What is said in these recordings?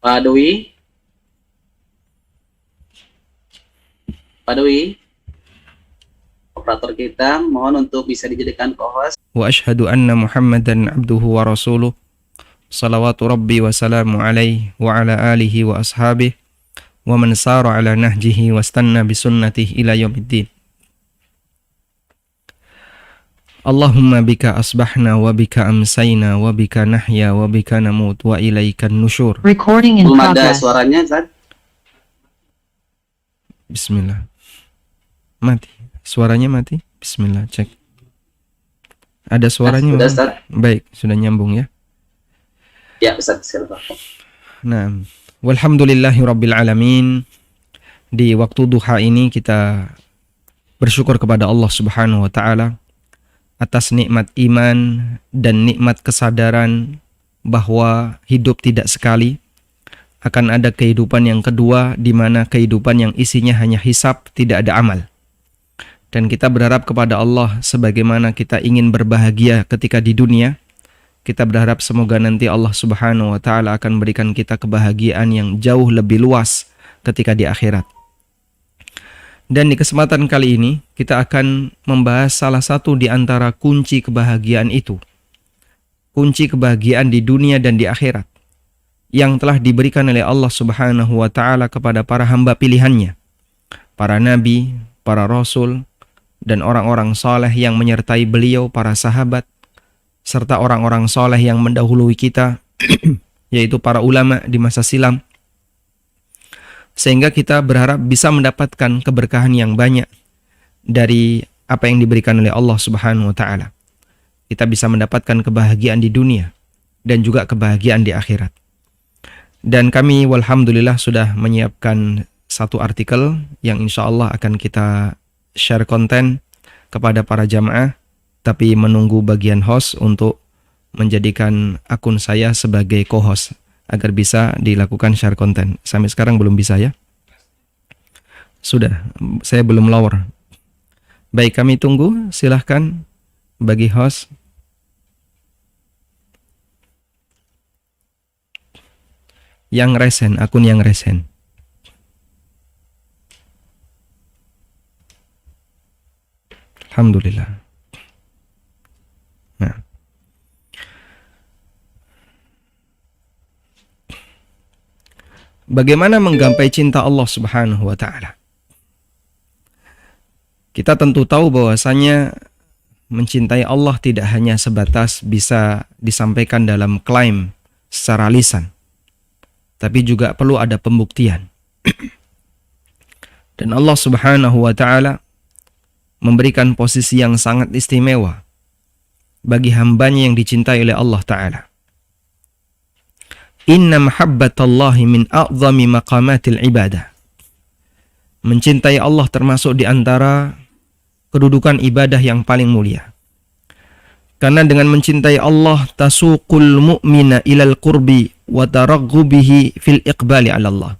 Pak Dwi, Pak Dwi, operator kita mohon untuk bisa dijadikan co-host. Wa ashhadu anna Muhammadan abduhu wa rasuluh. Salawatu rabbi wa salamu alaihi wa ala alihi wa ashabihi wa man sara ala nahjihi wa stanna bisunnatihi ila yaumiddin. Allahumma bika asbahna wa bika amsayna wa bika nahya wa bika namut wa ilaikan nusyur. Recording in Belum ada progress. suaranya, Zat. Bismillah. Mati. Suaranya mati. Bismillah, cek. Ada suaranya? Sudah, Ustaz. Baik, sudah nyambung ya. Ya, Ustaz, silakan. Nah, walhamdulillahi rabbil alamin. Di waktu duha ini kita bersyukur kepada Allah Subhanahu wa taala atas nikmat iman dan nikmat kesadaran bahwa hidup tidak sekali, akan ada kehidupan yang kedua, di mana kehidupan yang isinya hanya hisab, tidak ada amal. Dan kita berharap kepada Allah sebagaimana kita ingin berbahagia ketika di dunia, kita berharap semoga nanti Allah Subhanahu wa taala akan berikan kita kebahagiaan yang jauh lebih luas ketika di akhirat. Dan di kesempatan kali ini kita akan membahas salah satu di antara kunci kebahagiaan itu. Kunci kebahagiaan di dunia dan di akhirat yang telah diberikan oleh Allah Subhanahu wa taala kepada para hamba pilihannya, para nabi, para rasul, dan orang-orang saleh yang menyertai beliau, para sahabat, serta orang-orang saleh yang mendahului kita, yaitu para ulama di masa silam. Sehingga kita berharap bisa mendapatkan keberkahan yang banyak dari apa yang diberikan oleh Allah Subhanahu wa taala. Kita bisa mendapatkan kebahagiaan di dunia dan juga kebahagiaan di akhirat. Dan kami walhamdulillah sudah menyiapkan satu artikel yang insya Allah akan kita share konten kepada para jamaah, tapi menunggu bagian host untuk menjadikan akun saya sebagai co-host agar bisa dilakukan share konten. Sampai sekarang belum bisa ya? Sudah, saya belum lower. Baik, kami tunggu, silahkan bagi host. Yang resen, akun yang resen. Alhamdulillah. Nah. Bagaimana menggapai cinta Allah Subhanahu wa taala? Kita tentu tahu bahwasanya mencintai Allah tidak hanya sebatas bisa disampaikan dalam klaim secara lisan, tapi juga perlu ada pembuktian. Dan Allah Subhanahu wa taala memberikan posisi yang sangat istimewa bagi hambanya yang dicintai oleh Allah taala. Inna mahabbatallahi min a'zami maqamatil ibadah. Mencintai Allah termasuk di antara kedudukan ibadah yang paling mulia. Karena dengan mencintai Allah tasuqul mu'mina ilal qurbi wa taraghubihi fil iqbali 'ala Allah.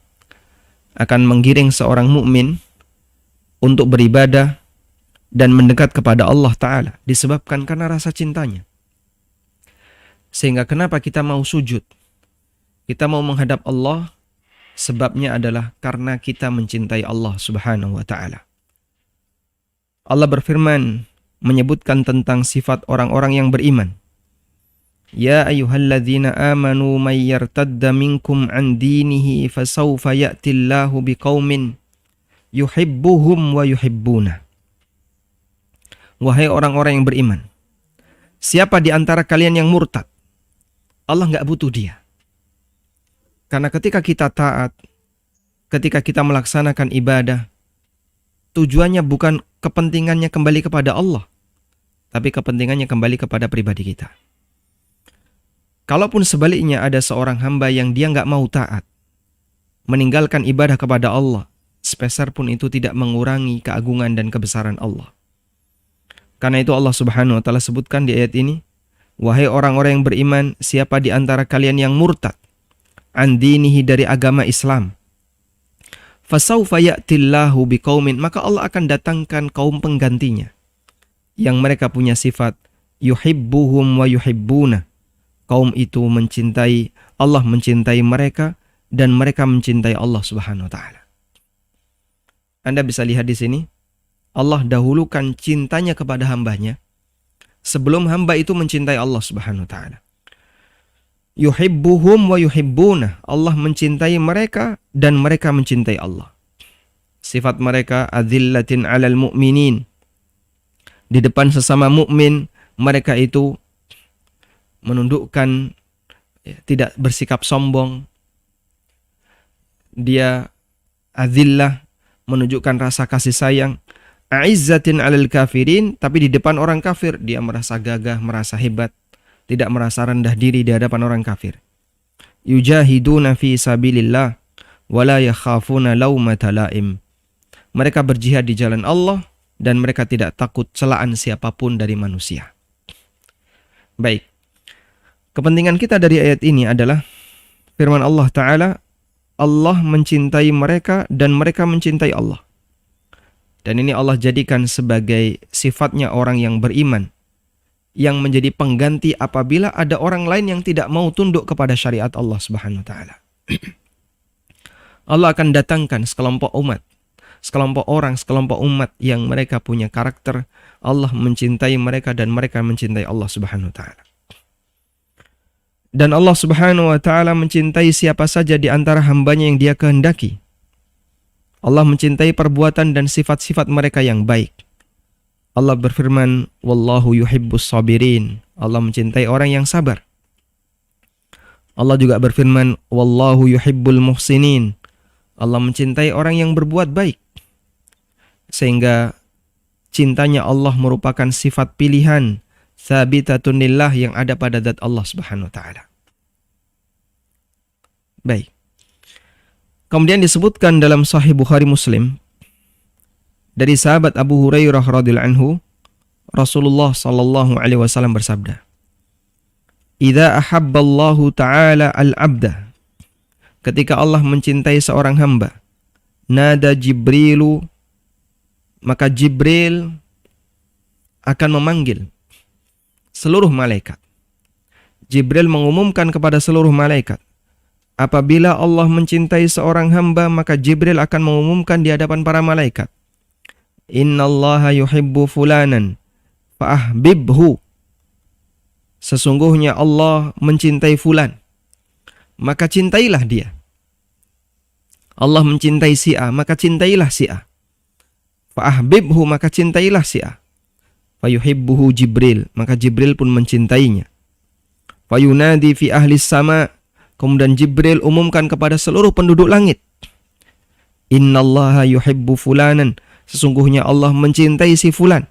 Akan menggiring seorang mukmin untuk beribadah dan mendekat kepada Allah taala disebabkan karena rasa cintanya. Sehingga kenapa kita mau sujud? Kita mau menghadap Allah, sebabnya adalah karena kita mencintai Allah Subhanahu wa taala. Allah berfirman menyebutkan tentang sifat orang-orang yang beriman. Ya ayyuhalladzina amanu may yartadda minkum an dinihi fasawfa ya'tillahu biqaumin yuhibbuhum wa yuhibbuna. Wahai orang-orang yang beriman, siapa di antara kalian yang murtad? Allah enggak butuh dia. Karena ketika kita taat, ketika kita melaksanakan ibadah, tujuannya bukan kepentingannya kembali kepada Allah, tapi kepentingannya kembali kepada pribadi kita. Kalaupun sebaliknya ada seorang hamba yang dia nggak mau taat, meninggalkan ibadah kepada Allah, sepeser pun itu tidak mengurangi keagungan dan kebesaran Allah. Karena itu Allah Subhanahu wa taala sebutkan di ayat ini, wahai orang-orang yang beriman, siapa di antara kalian yang murtad an dinihi dari agama Islam, fasawfa ya'tillahu biqaumin, maka Allah akan datangkan kaum penggantinya yang mereka punya sifat yuhibbuhum wa yuhibbuna. Kaum itu mencintai Allah, mencintai mereka, dan mereka mencintai Allah Subhanahu wa taala. Anda bisa lihat di sini, Allah dahulukan cintanya kepada hambanya sebelum hamba itu mencintai Allah Subhanahu wa taala. Yuhibbuhum wa yuhibbuna. Allah mencintai mereka dan mereka mencintai Allah. Sifat mereka adzillatin 'alal mu'minin. Di depan sesama mukmin mereka itu menundukkan, tidak bersikap sombong. Dia adzillah, menunjukkan rasa kasih sayang. A'izzatin 'alal kafirin, tapi di depan orang kafir dia merasa gagah, merasa hebat, tidak merasa rendah diri di hadapan orang kafir. Yujahiduna fi sabilillah wa la yakhafuna laumata laim. Mereka berjihad di jalan Allah dan mereka tidak takut celaan siapapun dari manusia. Baik. Kepentingan kita dari ayat ini adalah firman Allah Ta'ala, Allah mencintai mereka dan mereka mencintai Allah. Dan ini Allah jadikan sebagai sifatnya orang yang beriman, yang menjadi pengganti apabila ada orang lain yang tidak mau tunduk kepada syariat Allah Subhanahu wa taala. Allah akan datangkan sekelompok umat, sekelompok orang, sekelompok umat yang mereka punya karakter Allah mencintai mereka dan mereka mencintai Allah Subhanahu wa taala. Dan Allah Subhanahu wa taala mencintai siapa saja di antara hambanya yang Dia kehendaki. Allah mencintai perbuatan dan sifat-sifat mereka yang baik. Allah berfirman, wallahu yuhibbus sabirin. Allah mencintai orang yang sabar. Allah juga berfirman, wallahu yuhibbul muhsinin. Allah mencintai orang yang berbuat baik. Sehingga cintanya Allah merupakan sifat pilihan, thabitatun lillah, yang ada pada zat Allah Subhanahu wa taala. Baik. Kemudian disebutkan dalam Sahih Bukhari Muslim dari sahabat Abu Hurairah radhiyallahu anhu, Rasulullah sallallahu alaihi wasallam bersabda, "Idza ahabballahu ta'ala al-'abda." Ketika Allah mencintai seorang hamba, nada Jibrilu, maka Jibril akan memanggil seluruh malaikat. Jibril mengumumkan kepada seluruh malaikat, apabila Allah mencintai seorang hamba, maka Jibril akan mengumumkan di hadapan para malaikat, innallaha yuhibbu fulanan fa'ahbibhu. Sesungguhnya Allah mencintai fulan, maka cintailah dia. Allah mencintai si A, maka cintailah si A. Fa'ahbibhu, maka cintailah si A. Fayuhibbuhu Jibril, maka Jibril pun mencintainya. Fayunadi fi ahli sama, kemudian Jibril umumkan kepada seluruh penduduk langit, innallaha yuhibbu fulanan, sesungguhnya Allah mencintai si fulan.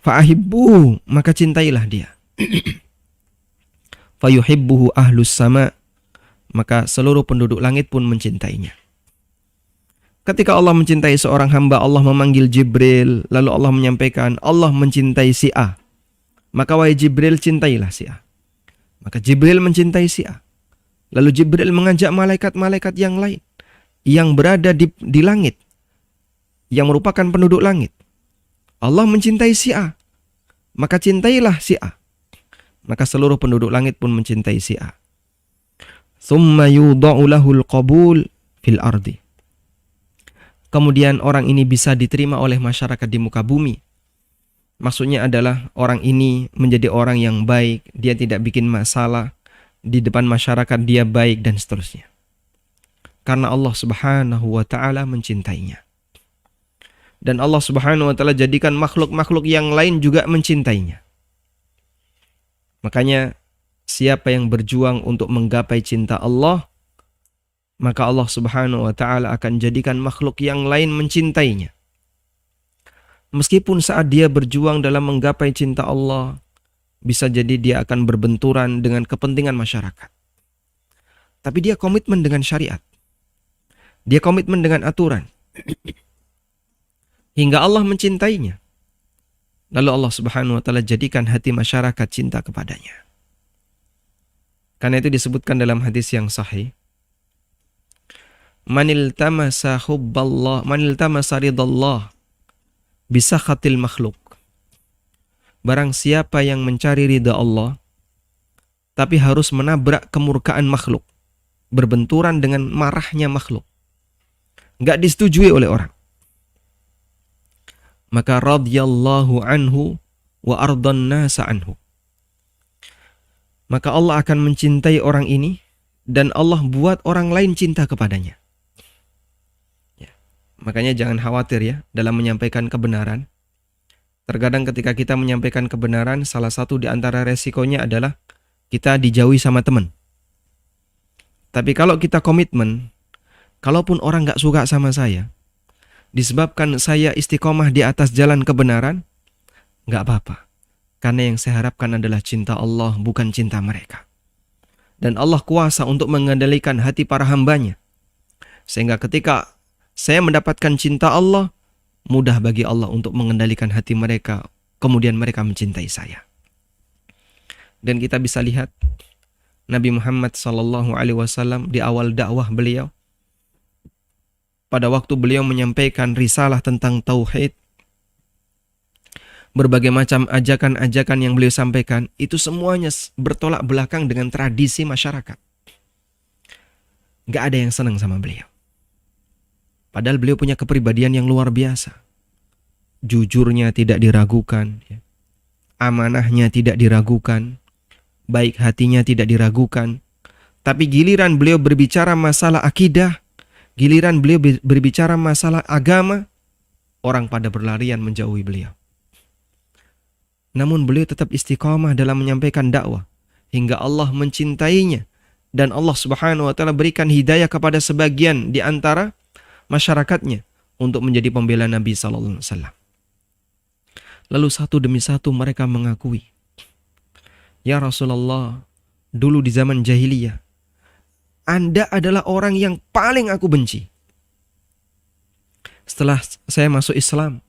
Fa'ahibbuhu, maka cintailah dia. Fayuhibbuhu ahlus sama, maka seluruh penduduk langit pun mencintainya. Ketika Allah mencintai seorang hamba, Allah memanggil Jibril, lalu Allah menyampaikan, Allah mencintai si A, maka wahai Jibril, cintailah si A. Maka Jibril mencintai si A. Lalu Jibril mengajak malaikat-malaikat yang lain yang berada di langit, yang merupakan penduduk langit. Allah mencintai si A, maka cintailah si A. Maka seluruh penduduk langit pun mencintai si A. Tsumma yudha'u lahul qabul fil ardi. Kemudian orang ini bisa diterima oleh masyarakat di muka bumi. Maksudnya adalah orang ini menjadi orang yang baik, dia tidak bikin masalah di depan masyarakat, dia baik dan seterusnya. Karena Allah Subhanahu wa taala mencintainya. Dan Allah Subhanahu wa taala jadikan makhluk-makhluk yang lain juga mencintainya. Makanya siapa yang berjuang untuk menggapai cinta Allah, maka Allah Subhanahu wa taala akan jadikan makhluk yang lain mencintainya. Meskipun saat dia berjuang dalam menggapai cinta Allah, bisa jadi dia akan berbenturan dengan kepentingan masyarakat. Tapi dia komitmen dengan syariat. Dia komitmen dengan aturan. Hingga Allah mencintainya. Lalu Allah Subhanahu wa taala jadikan hati masyarakat cinta kepadanya. Karena itu disebutkan dalam hadis yang sahih, manil tamasa hubballah, manil tamasa ridallah bisakhatil makhluk. Barang siapa yang mencari ridha Allah tapi harus menabrak kemurkaan makhluk, berbenturan dengan marahnya makhluk, nggak disetujui oleh orang, maka radhiyallahu anhu wa ardan nasa anhu. Maka Allah akan mencintai orang ini dan Allah buat orang lain cinta kepadanya. Ya. Makanya jangan khawatir ya dalam menyampaikan kebenaran. Terkadang ketika kita menyampaikan kebenaran, salah satu di antara resikonya adalah kita dijauhi sama teman. Tapi kalau kita komitmen, kalaupun orang gak suka sama saya, disebabkan saya istiqomah di atas jalan kebenaran, gak apa-apa. Karena yang saya harapkan adalah cinta Allah, bukan cinta mereka. Dan Allah kuasa untuk mengendalikan hati para hambanya. Sehingga ketika saya mendapatkan cinta Allah, mudah bagi Allah untuk mengendalikan hati mereka, kemudian mereka mencintai saya. Dan kita bisa lihat Nabi Muhammad SAW di awal dakwah beliau, pada waktu beliau menyampaikan risalah tentang tauhid, berbagai macam ajakan-ajakan yang beliau sampaikan, itu semuanya bertolak belakang dengan tradisi masyarakat. Gak ada yang senang sama beliau. Padahal beliau punya kepribadian yang luar biasa. Jujurnya tidak diragukan, amanahnya tidak diragukan, baik hatinya tidak diragukan. Tapi giliran beliau berbicara masalah akidah, giliran beliau berbicara masalah agama, orang pada berlarian menjauhi beliau. Namun beliau tetap istiqamah dalam menyampaikan dakwah hingga Allah mencintainya dan Allah Subhanahu wa taala berikan hidayah kepada sebagian di antara masyarakatnya untuk menjadi pembela Nabi sallallahu alaihi wasallam. Lalu satu demi satu mereka mengakui, "Ya Rasulullah, dulu di zaman jahiliyah Anda adalah orang yang paling aku benci. Setelah saya masuk Islam,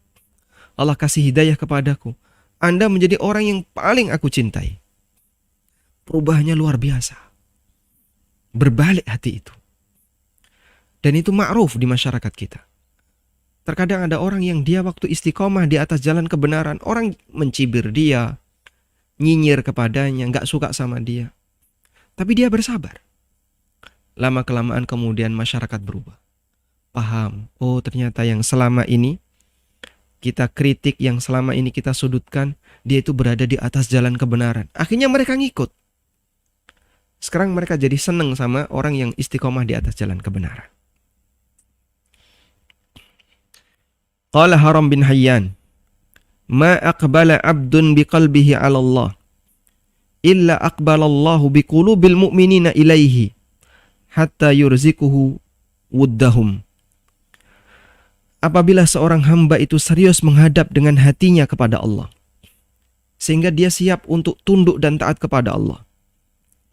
Allah kasih hidayah kepadaku. Anda menjadi orang yang paling aku cintai." Perubahannya luar biasa. Berbalik hati itu. Dan itu ma'ruf di masyarakat kita. Terkadang ada orang yang dia waktu istiqomah di atas jalan kebenaran, orang mencibir dia, nyinyir kepadanya, gak suka sama dia. Tapi dia bersabar. Lama-kelamaan kemudian masyarakat berubah. Paham, oh ternyata yang selama ini kita kritik, yang selama ini kita sudutkan, dia itu berada di atas jalan kebenaran. Akhirnya mereka ngikut. Sekarang mereka jadi seneng sama orang yang istiqomah di atas jalan kebenaran. Qala Haram bin Hayyan, "Ma aqbala 'abdun biqalbihi 'ala Allah illa aqbalallahu biqulubil mu'minina ilaihi hatta yurzikuhu wuddahum." Apabila seorang hamba itu serius menghadap dengan hatinya kepada Allah, sehingga dia siap untuk tunduk dan taat kepada Allah,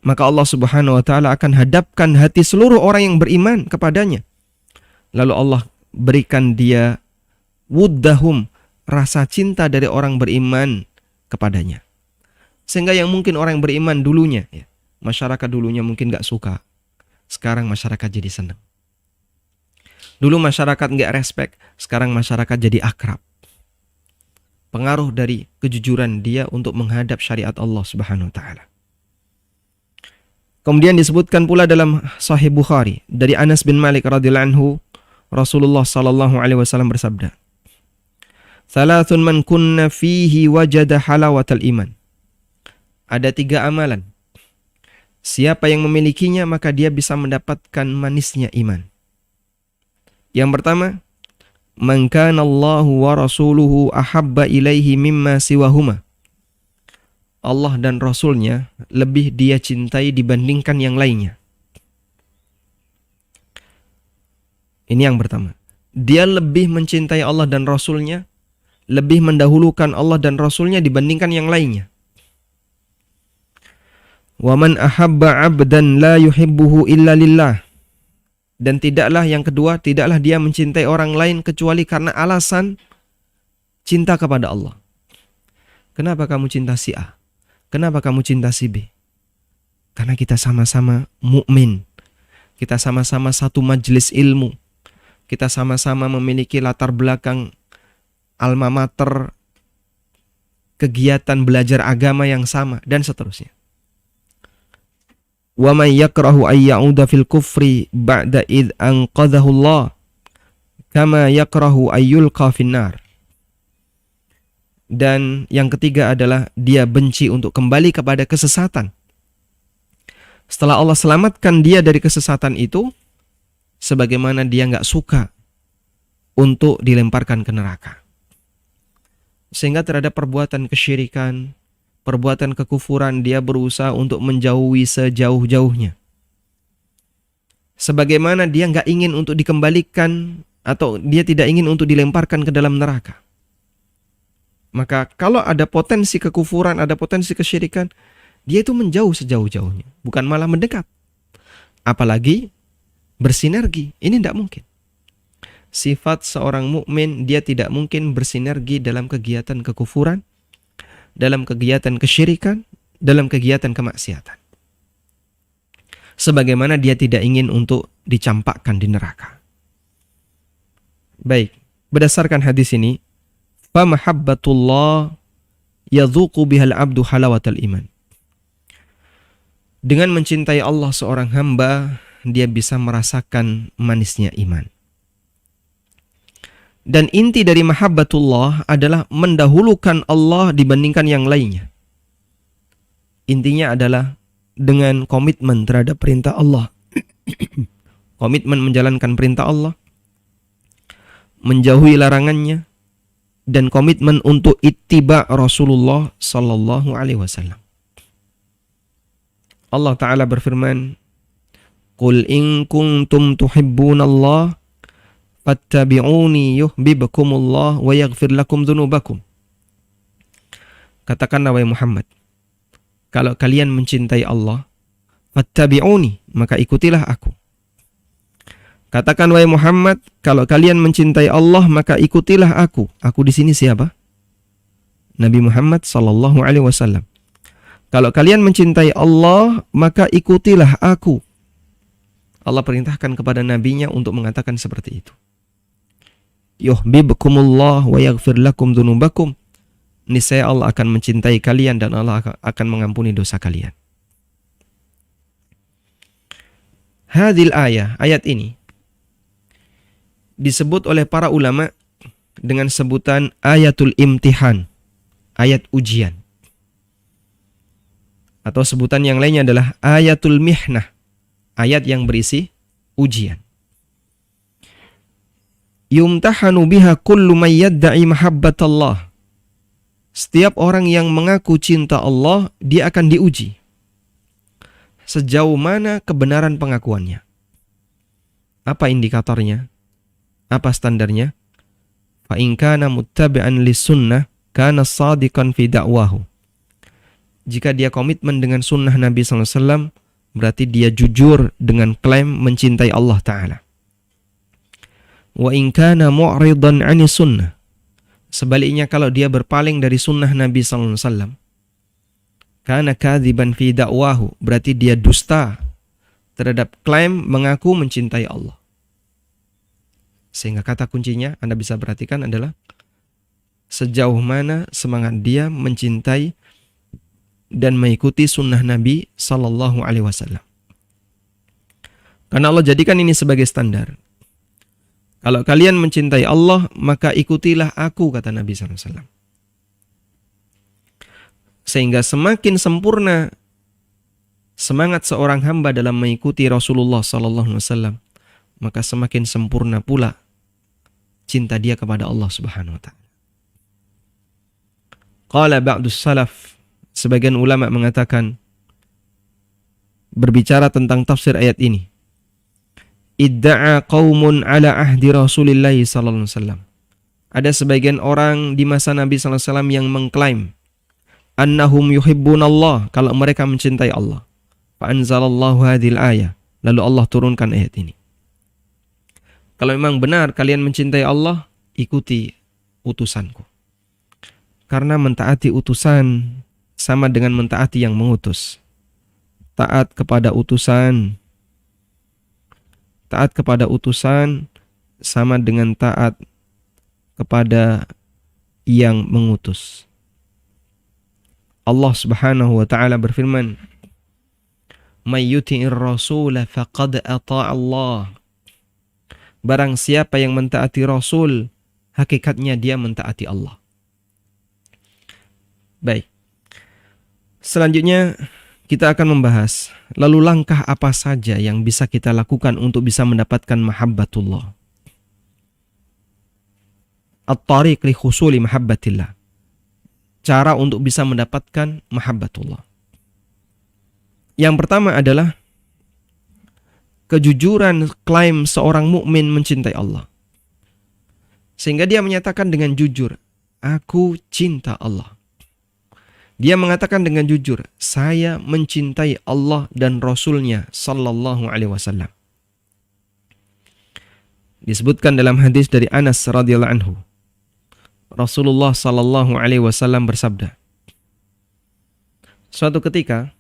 maka Allah Subhanahu wa taala akan hadapkan hati seluruh orang yang beriman kepadanya. Lalu Allah berikan dia wuddahum, rasa cinta dari orang beriman kepadanya. Sehingga yang mungkin orang beriman dulunya, masyarakat dulunya mungkin gak suka, sekarang masyarakat jadi senang. Dulu masyarakat gak respect, sekarang masyarakat jadi akrab. Pengaruh dari kejujuran dia untuk menghadap syariat Allah Subhanahu wa taala. Kemudian disebutkan pula dalam Sahih Bukhari dari Anas bin Malik radhiyallahu anhu, Rasulullah sallallahu alaihi wasallam bersabda, "Thalathun man kunna fihi wajada halawatal iman." Ada 3 amalan. Siapa yang memilikinya maka dia bisa mendapatkan manisnya iman. Yang pertama, "Man kana Allahu wa rasuluhu ahabba ilaihi mimma siwahuma." Allah dan Rasulnya lebih dia cintai dibandingkan yang lainnya. Ini yang pertama. Dia lebih mencintai Allah dan Rasulnya, lebih mendahulukan Allah dan Rasulnya dibandingkan yang lainnya. Wa man ahabba 'abdan la yuhibbuhu illa lillah. Dan tidaklah yang kedua, tidaklah dia mencintai orang lain kecuali karena alasan cinta kepada Allah. Kenapa kamu cinta si A? Kenapa kamu cinta si B? Karena kita sama-sama mukmin. Kita sama-sama satu majelis ilmu. Kita sama-sama memiliki latar belakang alma mater, kegiatan belajar agama yang sama, dan seterusnya. wa man yakrahu ay ya'uda fil kufri ba'da id anqadhahu Allah kama yakrahu ay yulqa finnar. Dan yang ketiga adalah dia benci untuk kembali kepada kesesatan setelah Allah selamatkan dia dari kesesatan itu, sebagaimana dia nggak suka untuk dilemparkan ke neraka. Sehingga terhadap perbuatan kesyirikan, perbuatan kekufuran, dia berusaha untuk menjauhi sejauh-jauhnya. Sebagaimana dia nggak ingin untuk dikembalikan atau dia tidak ingin untuk dilemparkan ke dalam neraka. Maka kalau ada potensi kekufuran, ada potensi kesyirikan, dia itu menjauh sejauh-jauhnya, bukan malah mendekat. Apalagi bersinergi, ini tidak mungkin. Sifat seorang mukmin, dia tidak mungkin bersinergi dalam kegiatan kekufuran, dalam kegiatan kesyirikan, dalam kegiatan kemaksiatan. Sebagaimana dia tidak ingin untuk dicampakkan di neraka. Baik, berdasarkan hadis ini, fa mahabbatullah yadhuqu bihal abdu halawatal iman. Dengan mencintai Allah seorang hamba, dia bisa merasakan manisnya iman. Dan inti dari mahabbatullah adalah mendahulukan Allah dibandingkan yang lainnya. Intinya adalah dengan komitmen terhadap perintah Allah. Komitmen menjalankan perintah Allah, menjauhi larangannya, dan komitmen untuk ittiba Rasulullah sallallahu alaihi wasallam. Allah Ta'ala berfirman, Qul in kuntum tuhibbunallah fattabi'uni yuhibbukumullah wa yaghfir lakum dhunubakum. Katakanlah wahai Muhammad, kalau kalian mencintai Allah, fattabi'uni, maka ikutilah aku. Katakan wahai Muhammad, kalau kalian mencintai Allah, maka ikutilah aku. Aku di sini siapa? Nabi Muhammad sallallahu alaihi wasallam. Kalau kalian mencintai Allah, maka ikutilah aku. Allah perintahkan kepada nabinya untuk mengatakan seperti itu. Yuhibbukumullah wa yaghfir lakum dzunubakum. Niscaya Allah akan mencintai kalian dan Allah akan mengampuni dosa kalian. Hadil ayat ini disebut oleh para ulama dengan sebutan ayatul imtihan, ayat ujian. Atau sebutan yang lainnya adalah ayatul mihnah, ayat yang berisi ujian. Yumtahanu biha kullu man yadda'i mahabbatallah. Setiap orang yang mengaku cinta Allah, dia akan diuji. Sejauh mana kebenaran pengakuannya? Apa indikatornya? Apa standarnya? Fa in kana muttabi'an lis-sunnah kana shadiqan fi da'wahu. Jika dia komitmen dengan sunnah Nabi SAW, berarti dia jujur dengan klaim mencintai Allah Ta'ala. Wa in kana mu'ridan 'ani sunnah. Sebaliknya kalau dia berpaling dari sunnah Nabi SAW, kana kadziban fi da'wahu, berarti dia dusta terhadap klaim mengaku mencintai Allah. Sehingga kata kuncinya Anda bisa perhatikan adalah sejauh mana semangat dia mencintai dan mengikuti sunnah Nabi Sallallahu Alaihi Wasallam. Karena Allah jadikan ini sebagai standar. Kalau kalian mencintai Allah, maka ikutilah aku, kata Nabi SAW. Sehingga semakin sempurna semangat seorang hamba dalam mengikuti Rasulullah Sallallahu Alaihi Wasallam, maka semakin sempurna pula cinta dia kepada Allah Subhanahu Wa Taala. Qala ba'dus salaf, sebagian ulama mengatakan, berbicara tentang tafsir ayat ini, idda'a qaumun ala ahdi Rasulillah sallallahu alaihi wasallam. Ada sebagian orang di masa Nabi sallallahu alaihi wasallam yang mengklaim annahum yuhibbunallah, kalau mereka mencintai Allah. Fa anzalallahu hadhil ayah, lalu Allah turunkan ayat ini. Kalau memang benar kalian mencintai Allah, ikuti utusanku. Karena mentaati utusan sama dengan mentaati yang mengutus. Taat kepada utusan sama dengan taat kepada yang mengutus. Allah Subhanahu wa taala berfirman, may yuti'ir rasula faqad ata'a Allah. Barang siapa yang mentaati Rasul, hakikatnya dia mentaati Allah. Baik. Selanjutnya kita akan membahas lalu langkah apa saja yang bisa kita lakukan untuk bisa mendapatkan mahabbatullah. At-tariq li husuli mahabbatillah. Cara untuk bisa mendapatkan mahabbatullah. Yang pertama adalah kejujuran klaim seorang mukmin mencintai Allah. Sehingga dia menyatakan dengan jujur, aku cinta Allah. Dia mengatakan dengan jujur, saya mencintai Allah dan Rasulnya sallallahu alaihi wasallam. Disebutkan dalam hadis dari Anas radhiyallahu anhu. Rasulullah sallallahu alaihi wasallam bersabda, suatu ketika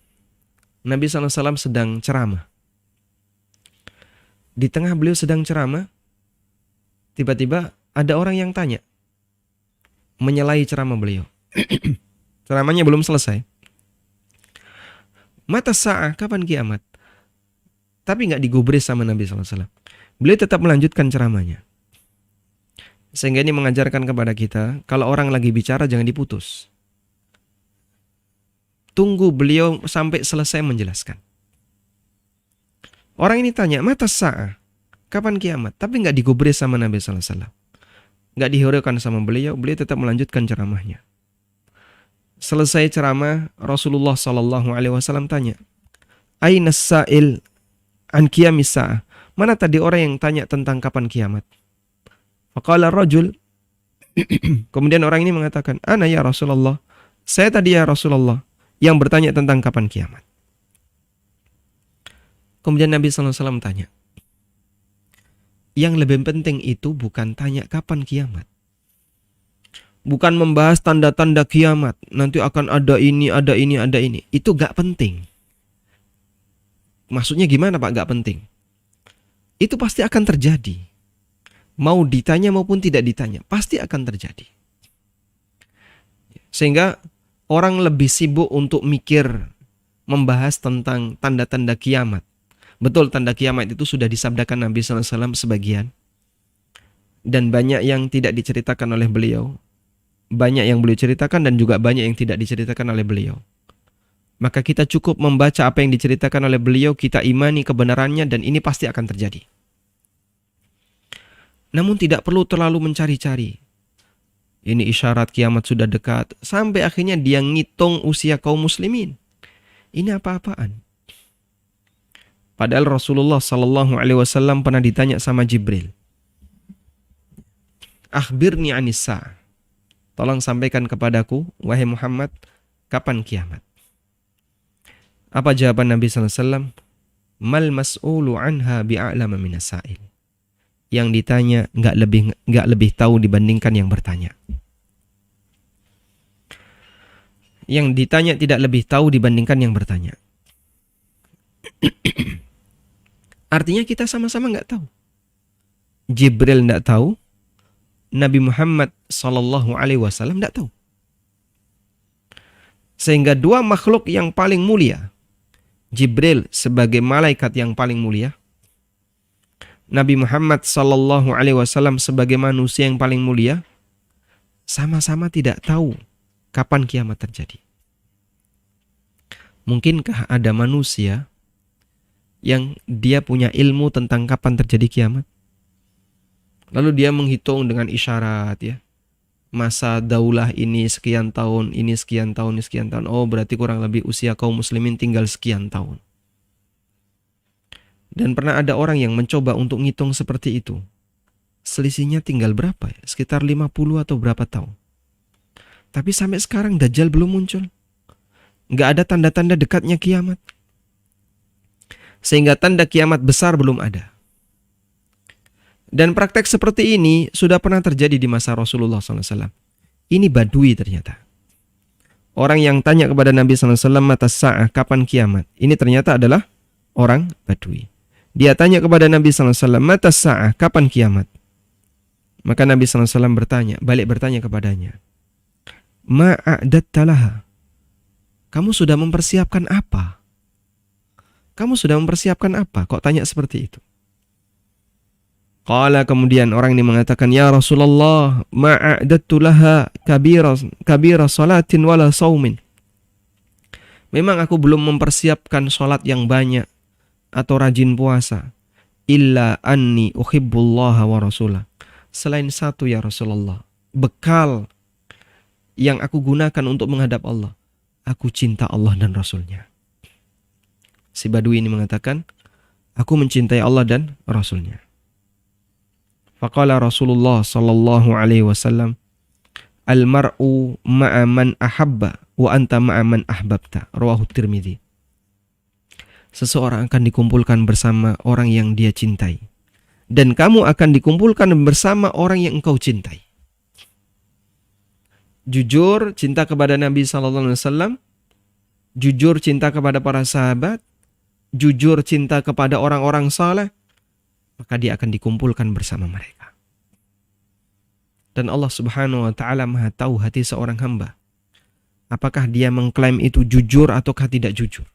Nabi sallallahu alaihi wasallam sedang ceramah. Di tengah beliau sedang ceramah, tiba-tiba ada orang yang tanya, menyalahi ceramah beliau. Ceramahnya belum selesai. Mata sa'ah, kapan kiamat? Tapi nggak digubris sama Nabi SAW. Beliau tetap melanjutkan ceramahnya. Sehingga ini mengajarkan kepada kita, kalau orang lagi bicara jangan diputus. Tunggu beliau sampai selesai menjelaskan. Orang ini tanya, mata sa'ah, kapan kiamat? Tapi nggak digubris sama Nabi SAW. Nggak dihiraukan sama beliau, beliau tetap melanjutkan ceramahnya. Selesai ceramah, Rasulullah SAW tanya, Aina sa'il an qiyamis sa'ah? Mana tadi orang yang tanya tentang kapan kiamat? Faqala rajul. Kemudian orang ini mengatakan, Ana ya Rasulullah. Saya tadi ya Rasulullah yang bertanya tentang kapan kiamat. Kemudian Nabi SAW tanya, yang lebih penting itu bukan tanya kapan kiamat. Bukan membahas tanda-tanda kiamat. Nanti akan ada ini, ada ini, ada ini. Itu gak penting. Maksudnya gimana Pak gak penting? Itu pasti akan terjadi. Mau ditanya maupun tidak ditanya, pasti akan terjadi. Sehingga orang lebih sibuk untuk mikir, membahas tentang tanda-tanda kiamat. Betul, tanda kiamat itu sudah disabdakan Nabi SAW sebagian. Dan banyak yang tidak diceritakan oleh beliau. Banyak yang beliau ceritakan dan juga banyak yang tidak diceritakan oleh beliau. Maka kita cukup membaca apa yang diceritakan oleh beliau, kita imani kebenarannya dan ini pasti akan terjadi. Namun tidak perlu terlalu mencari-cari. Ini isyarat kiamat sudah dekat. Sampai akhirnya dia ngitung usia kaum muslimin. Ini apa-apaan? Padahal Rasulullah SAW pernah ditanya sama Jibril. Akhbirni anis sa'ah. Tolong sampaikan kepadaku, wahai Muhammad, kapan kiamat? Apa jawaban Nabi SAW? Mal mas'ulu anha bi'a'lama minas sa'il. Yang ditanya nggak lebih tahu dibandingkan yang bertanya. Yang ditanya tidak lebih tahu dibandingkan yang bertanya. Artinya kita sama-sama nggak tahu. Jibril nggak tahu, Nabi Muhammad SAW nggak tahu. Sehingga dua makhluk yang paling mulia, Jibril sebagai malaikat yang paling mulia, Nabi Muhammad SAW sebagai manusia yang paling mulia, sama-sama tidak tahu kapan kiamat terjadi. Mungkinkah ada manusia yang dia punya ilmu tentang kapan terjadi kiamat? Lalu dia menghitung dengan isyarat ya. Masa daulah ini sekian tahun, ini sekian tahun, ini sekian tahun. Oh, berarti kurang lebih usia kaum muslimin tinggal sekian tahun. Dan pernah ada orang yang mencoba untuk ngitung seperti itu. Selisihnya tinggal berapa ya? Sekitar 50 atau berapa tahun. Tapi sampai sekarang Dajjal belum muncul. Nggak ada tanda-tanda dekatnya kiamat. Sehingga tanda kiamat besar belum ada. Dan praktek seperti ini sudah pernah terjadi di masa Rasulullah SAW. Ini Badui ternyata. Orang yang tanya kepada Nabi SAW, mata sa'ah, kapan kiamat? Ini ternyata adalah orang Badui. Dia tanya kepada Nabi SAW, mata sa'ah, kapan kiamat? Maka Nabi SAW balik bertanya kepadanya, ma'a'datta laha? Kamu sudah mempersiapkan apa? Kamu sudah mempersiapkan apa? Kok tanya seperti itu? Qala, kemudian orang ini mengatakan, ya Rasulullah, ma'adattu laha kabira salatin wala saumin. Memang aku belum mempersiapkan salat yang banyak atau rajin puasa. Illa anni uhibbullaha wa rasulah. Selain satu ya Rasulullah, bekal yang aku gunakan untuk menghadap Allah, aku cinta Allah dan Rasulnya. Si Badui ini mengatakan, aku mencintai Allah dan Rasulnya. Faqala Rasulullah sallallahu alaihi wasallam, al-mar'u ma'a man ahabba wa anta ma'a man ahbabta. Rawahu Tirmidzi. Seseorang akan dikumpulkan bersama orang yang dia cintai, dan kamu akan dikumpulkan bersama orang yang engkau cintai. Jujur cinta kepada Nabi sallallahu alaihi wasallam, jujur cinta kepada para sahabat, jujur cinta kepada orang-orang saleh, maka dia akan dikumpulkan bersama mereka. Dan Allah Subhanahu wa taala Maha tahu hati seorang hamba. Apakah dia mengklaim itu jujur ataukah tidak jujur?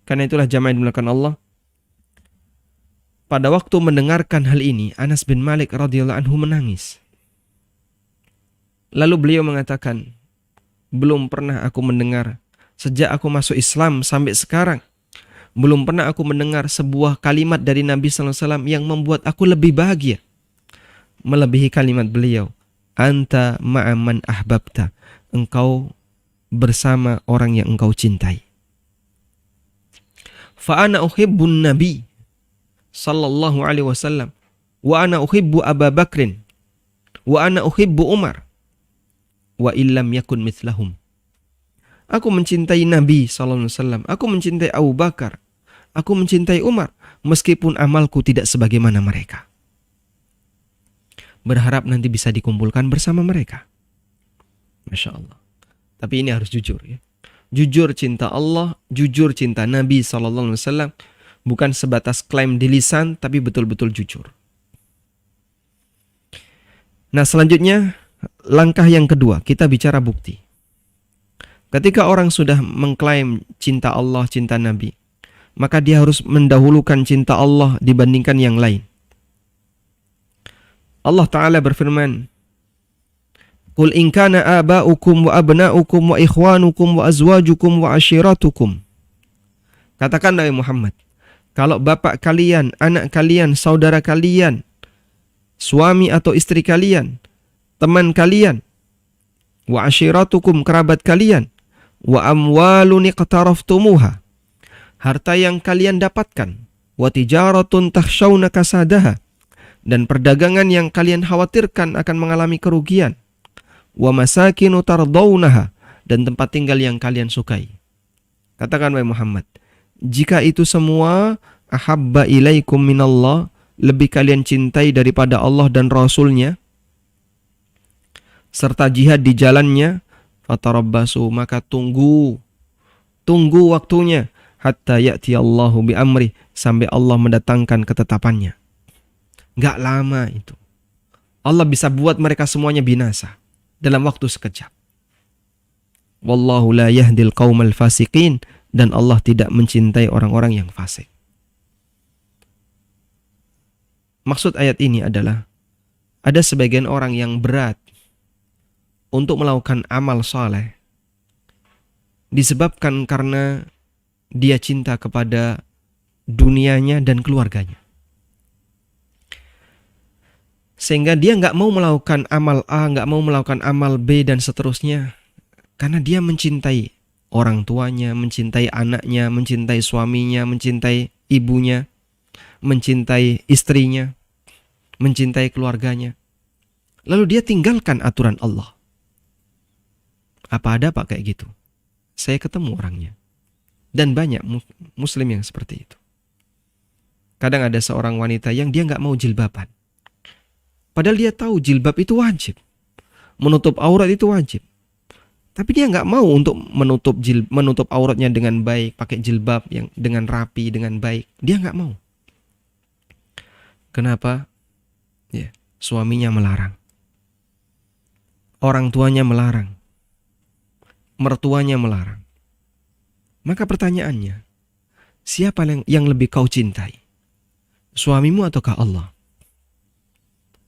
Karena itulah jamaah yang dimuliakan Allah, pada waktu mendengarkan hal ini, Anas bin Malik radhiyallahu anhu menangis. Lalu beliau mengatakan, belum pernah aku mendengar sejak aku masuk Islam sampai sekarang, belum pernah aku mendengar sebuah kalimat dari Nabi sallallahu alaihi wasallam yang membuat aku lebih bahagia melebihi kalimat beliau, anta ma'a man ahbabta. Engkau bersama orang yang engkau cintai. Fa ana uhibbun nabi sallallahu alaihi wasallam wa ana uhibbu Abu Bakrin wa ana uhibbu Umar wa illam yakun mithlahum. Aku mencintai Nabi sallallahu alaihi wasallam, aku mencintai Abu Bakar, aku mencintai Umar, meskipun amalku tidak sebagaimana mereka. Berharap nanti bisa dikumpulkan bersama mereka. Masya Allah. Tapi ini harus jujur ya. Jujur cinta Allah, jujur cinta Nabi SAW, bukan sebatas klaim di lisan, tapi betul-betul jujur. Nah selanjutnya, langkah yang kedua, kita bicara bukti. Ketika orang sudah mengklaim cinta Allah, cinta Nabi, maka dia harus mendahulukan cinta Allah dibandingkan yang lain. Allah Ta'ala berfirman, Qul in kana aba'ukum wa abna'ukum wa ikhwanukum wa azwajukum wa ashiratukum. Katakan Nabi Muhammad, kalau bapak kalian, anak kalian, saudara kalian, suami atau istri kalian, teman kalian, wa ashiratukum, kerabat kalian, wa amwalun iqtaraftumuha, harta yang kalian dapatkan, wa tijaratun takhshawna kasadaha, dan perdagangan yang kalian khawatirkan akan mengalami kerugian, wa masakinu tardawnaha, dan tempat tinggal yang kalian sukai. Katakan wahai Muhammad, jika itu semua ahabba ilaikum minallah, lebih kalian cintai daripada Allah dan Rasulnya, serta jihad di jalannya, fatarabbasu, maka tunggu waktunya, hatta ya'ti Allahu bi amri, sampai Allah mendatangkan ketetapannya. Gak lama itu. Allah bisa buat mereka semuanya binasa dalam waktu sekejap. Wallahu la yahdil qaumal fasiqin, dan Allah tidak mencintai orang-orang yang fasik. Maksud ayat ini adalah ada sebagian orang yang berat untuk melakukan amal saleh disebabkan karena dia cinta kepada dunianya dan keluarganya. Sehingga dia nggak mau melakukan amal A, nggak mau melakukan amal B, dan seterusnya. Karena dia mencintai orang tuanya, mencintai anaknya, mencintai suaminya, mencintai ibunya, mencintai istrinya, mencintai keluarganya. Lalu dia tinggalkan aturan Allah. Apa ada Pak kayak gitu? Saya ketemu orangnya. Dan banyak muslim yang seperti itu. Kadang ada seorang wanita yang dia nggak mau jilbaban. Padahal dia tahu jilbab itu wajib. Menutup aurat itu wajib. Tapi dia nggak mau untuk menutup auratnya dengan baik, pakai jilbab yang dengan rapi, dengan baik. Dia nggak mau. Kenapa? Ya, suaminya melarang. Orang tuanya melarang. Mertuanya melarang. Maka pertanyaannya, siapa yang lebih kau cintai? Suamimu ataukah Allah?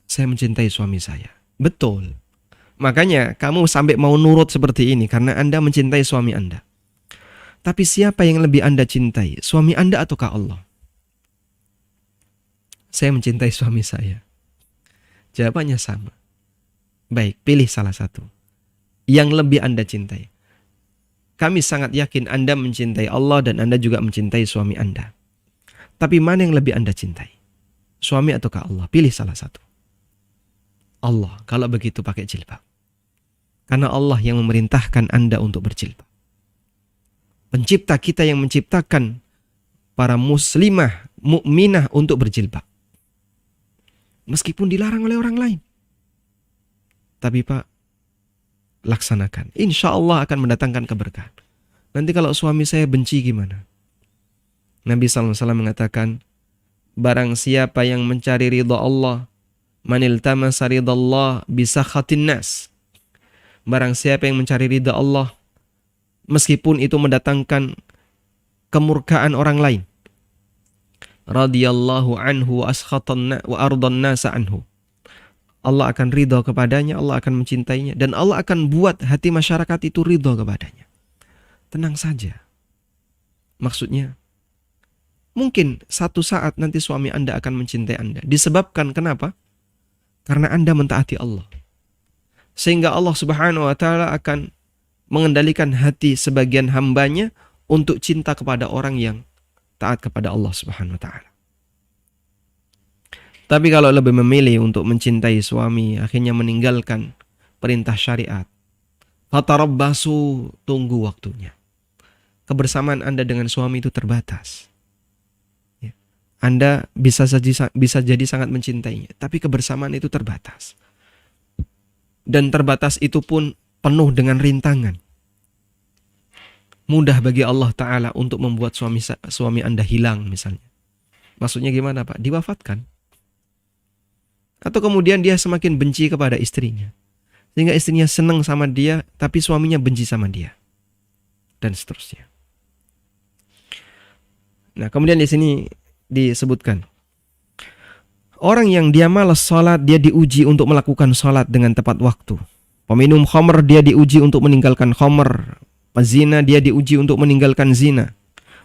Saya mencintai suami saya. Betul. Makanya kamu sampai mau nurut seperti ini karena Anda mencintai suami Anda. Tapi siapa yang lebih Anda cintai? Suami Anda ataukah Allah? Saya mencintai suami saya. Jawabannya sama. Baik, pilih salah satu. Yang lebih Anda cintai. Kami sangat yakin Anda mencintai Allah dan Anda juga mencintai suami Anda. Tapi mana yang lebih Anda cintai? Suami ataukah Allah? Pilih salah satu. Allah, kalau begitu pakai jilbab. Karena Allah yang memerintahkan Anda untuk berjilbab. Pencipta kita yang menciptakan para muslimah, mukminah untuk berjilbab. Meskipun dilarang oleh orang lain. Tapi Pak, laksanakan. Insya Allah akan mendatangkan keberkahan. Nanti kalau suami saya benci gimana? Nabi SAW mengatakan, barang siapa yang mencari ridha Allah, manil tamasa ridha Allah bisakhatin nas. Barang siapa yang mencari ridha Allah, meskipun itu mendatangkan kemurkaan orang lain, radhiyallahu anhu wa askhatan wa ardan nasa anhu. Allah akan ridha kepadanya, Allah akan mencintainya, dan Allah akan buat hati masyarakat itu ridha kepadanya. Tenang saja. Maksudnya, mungkin satu saat nanti suami Anda akan mencintai Anda. Disebabkan kenapa? Karena Anda mentaati Allah. Sehingga Allah Subhanahu wa Ta'ala akan mengendalikan hati sebagian hambanya untuk cinta kepada orang yang taat kepada Allah Subhanahu wa Ta'ala. Tapi kalau lebih memilih untuk mencintai suami, akhirnya meninggalkan perintah syariat, fatarabbasu, tunggu waktunya. Kebersamaan Anda dengan suami itu terbatas. Anda bisa jadi sangat mencintainya, tapi kebersamaan itu terbatas. Dan terbatas itu pun penuh dengan rintangan. Mudah bagi Allah Ta'ala untuk membuat suami Anda hilang misalnya. Maksudnya gimana Pak? Diwafatkan. Atau kemudian dia semakin benci kepada istrinya. Sehingga istrinya senang sama dia, tapi suaminya benci sama dia. Dan seterusnya. Nah, kemudian di sini disebutkan, orang yang dia malas sholat, dia diuji untuk melakukan sholat dengan tepat waktu. Peminum khamr, dia diuji untuk meninggalkan khamr. Pezina, dia diuji untuk meninggalkan zina.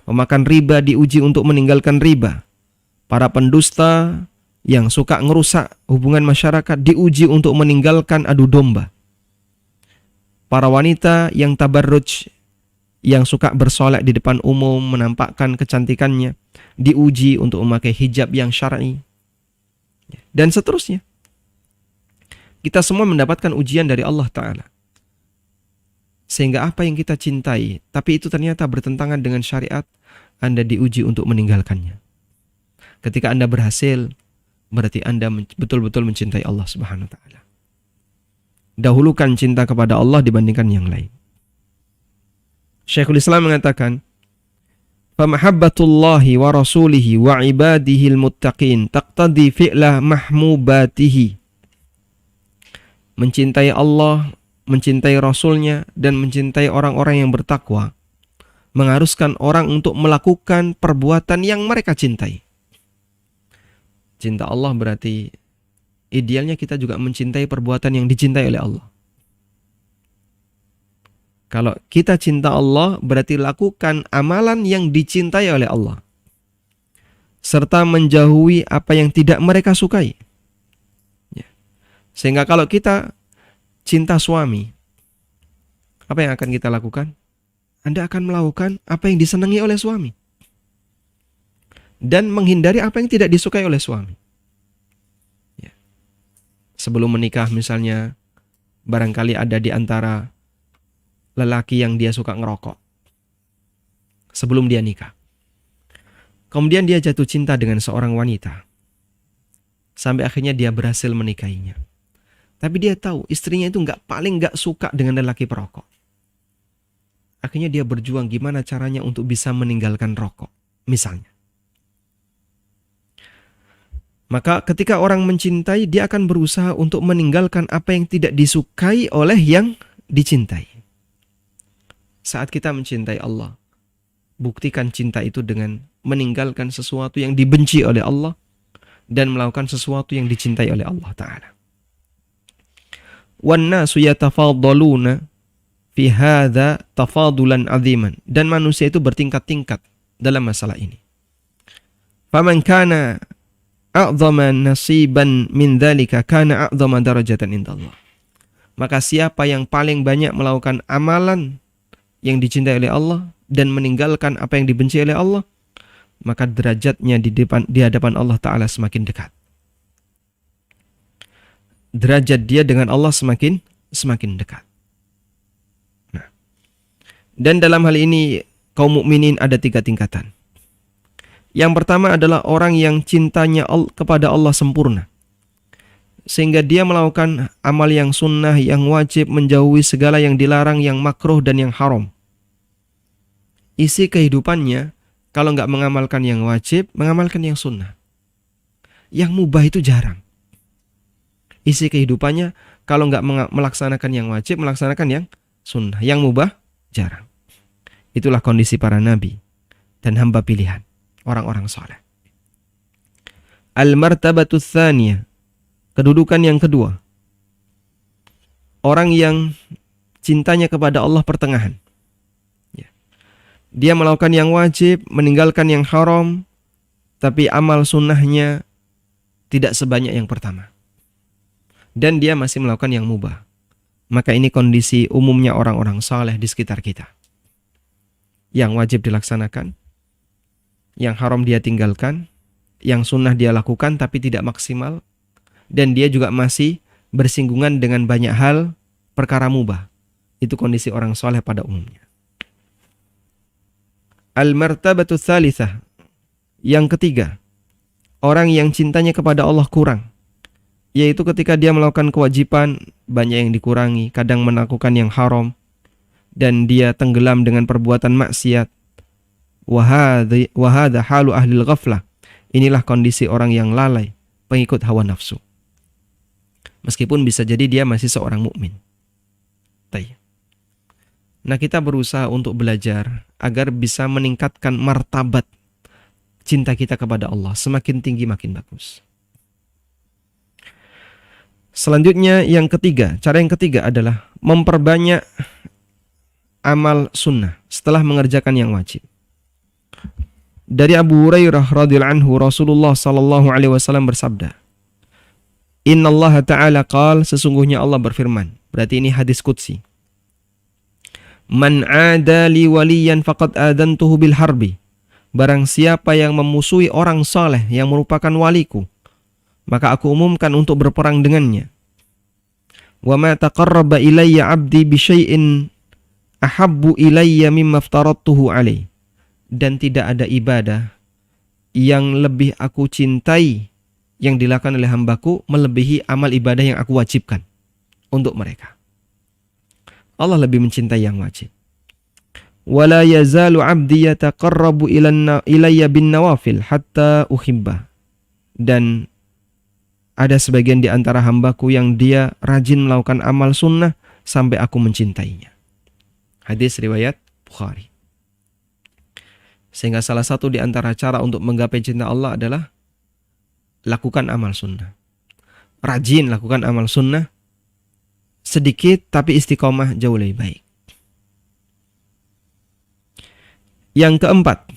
Pemakan riba, diuji untuk meninggalkan riba. Para pendusta yang suka ngerusak hubungan masyarakat, diuji untuk meninggalkan adu domba. Para wanita yang tabarruj, yang suka bersolek di depan umum, menampakkan kecantikannya, diuji untuk memakai hijab yang syar'i. Dan seterusnya. Kita semua mendapatkan ujian dari Allah Ta'ala. Sehingga apa yang kita cintai, tapi itu ternyata bertentangan dengan syariat, Anda diuji untuk meninggalkannya. Ketika Anda berhasil, berarti Anda betul-betul mencintai Allah Subhanahu wa Ta'ala. Dahulukan cinta kepada Allah dibandingkan yang lain. Syekhul Islam mengatakan, "Famahabbatullahi wa rasulihi wa ibadihil muttaqin taqtadi fi'la mahmubatihi." Mencintai Allah, mencintai Rasulnya, dan mencintai orang-orang yang bertakwa mengharuskan orang untuk melakukan perbuatan yang mereka cintai. Cinta Allah berarti idealnya kita juga mencintai perbuatan yang dicintai oleh Allah. Kalau kita cinta Allah, berarti lakukan amalan yang dicintai oleh Allah. Serta menjauhi apa yang tidak mereka sukai. Ya. Sehingga kalau kita cinta suami, apa yang akan kita lakukan? Anda akan melakukan apa yang disenangi oleh suami. Dan menghindari apa yang tidak disukai oleh suami. Ya. Sebelum menikah misalnya, barangkali ada di antara lelaki yang dia suka ngerokok. Sebelum dia nikah. Kemudian dia jatuh cinta dengan seorang wanita. Sampai akhirnya dia berhasil menikahinya. Tapi dia tahu istrinya itu paling nggak suka dengan lelaki perokok. Akhirnya dia berjuang gimana caranya untuk bisa meninggalkan rokok. Misalnya. Maka ketika orang mencintai, dia akan berusaha untuk meninggalkan apa yang tidak disukai oleh yang dicintai. Saat kita mencintai Allah, buktikan cinta itu dengan meninggalkan sesuatu yang dibenci oleh Allah dan melakukan sesuatu yang dicintai oleh Allah Ta'ala. Wan nasu yatafadaluna fi hadza tafadulan aziman, dan manusia itu bertingkat-tingkat dalam masalah ini. Faman kana a'zama nasiban min dzalika kana a'zama darajatan indallah. Maka siapa yang paling banyak melakukan amalan yang dicintai oleh Allah dan meninggalkan apa yang dibenci oleh Allah, maka derajatnya di hadapan Allah Ta'ala semakin dekat. Derajat dia dengan Allah semakin dekat. Nah, dan dalam hal ini kaum mukminin ada 3 tingkatan. Yang pertama adalah orang yang cintanya kepada Allah sempurna, sehingga dia melakukan amal yang sunnah, yang wajib, menjauhi segala yang dilarang, yang makruh dan yang haram. Isi kehidupannya, kalau nggak mengamalkan yang wajib, mengamalkan yang sunnah. Yang mubah itu jarang. Isi kehidupannya, kalau nggak melaksanakan yang wajib, melaksanakan yang sunnah. Yang mubah, jarang. Itulah kondisi para nabi dan hamba pilihan, orang-orang saleh. Al-martabatus tsaniyah, kedudukan yang kedua, orang yang cintanya kepada Allah pertengahan. Dia melakukan yang wajib, meninggalkan yang haram, tapi amal sunnahnya tidak sebanyak yang pertama. Dan dia masih melakukan yang mubah. Maka ini kondisi umumnya orang-orang saleh di sekitar kita. Yang wajib dilaksanakan, yang haram dia tinggalkan, yang sunnah dia lakukan tapi tidak maksimal, dan dia juga masih bersinggungan dengan banyak hal perkara mubah. Itu kondisi orang saleh pada umumnya. Al-martabatu tsalitsah, yang ketiga, orang yang cintanya kepada Allah kurang, yaitu ketika dia melakukan kewajiban banyak yang dikurangi, kadang melakukan yang haram, dan dia tenggelam dengan perbuatan maksiat. Wa hadza halu ahlil ghaflah. Inilah kondisi orang yang lalai, pengikut hawa nafsu. Meskipun bisa jadi dia masih seorang mukmin. Nah, kita berusaha untuk belajar agar bisa meningkatkan martabat cinta kita kepada Allah. Semakin tinggi makin bagus. Selanjutnya cara yang ketiga adalah memperbanyak amal sunnah setelah mengerjakan yang wajib. Dari Abu Hurairah radhiyallahu anhu, Rasulullah sallallahu alaihi wasallam bersabda, "Innallaha ta'ala qala," sesungguhnya Allah berfirman. Berarti ini hadis qudsi. "Man 'ada li waliyan faqad adantuhu bil harbi." Barang siapa yang memusuhi orang saleh yang merupakan waliku, maka aku umumkan untuk berperang dengannya. "Wa ma taqarraba ilayya 'abdi bi syai'in ahabbu ilayya mimma aftaradtuhu alaih." Dan tidak ada ibadah yang lebih aku cintai yang dilakukan oleh hambaku melebihi amal ibadah yang aku wajibkan untuk mereka. Allah lebih mencintai yang wajib. "Wala yazalu 'abdi yataqarrabu ilayya bin nawafil hatta uhibba." Dan ada sebagian di antara hambaku yang dia rajin melakukan amal sunnah sampai aku mencintainya. Hadis riwayat Bukhari. Sehingga salah satu di antara cara untuk menggapai cinta Allah adalah lakukan amal sunnah. Rajin lakukan amal sunnah, sedikit tapi istiqomah jauh lebih baik. Yang keempat,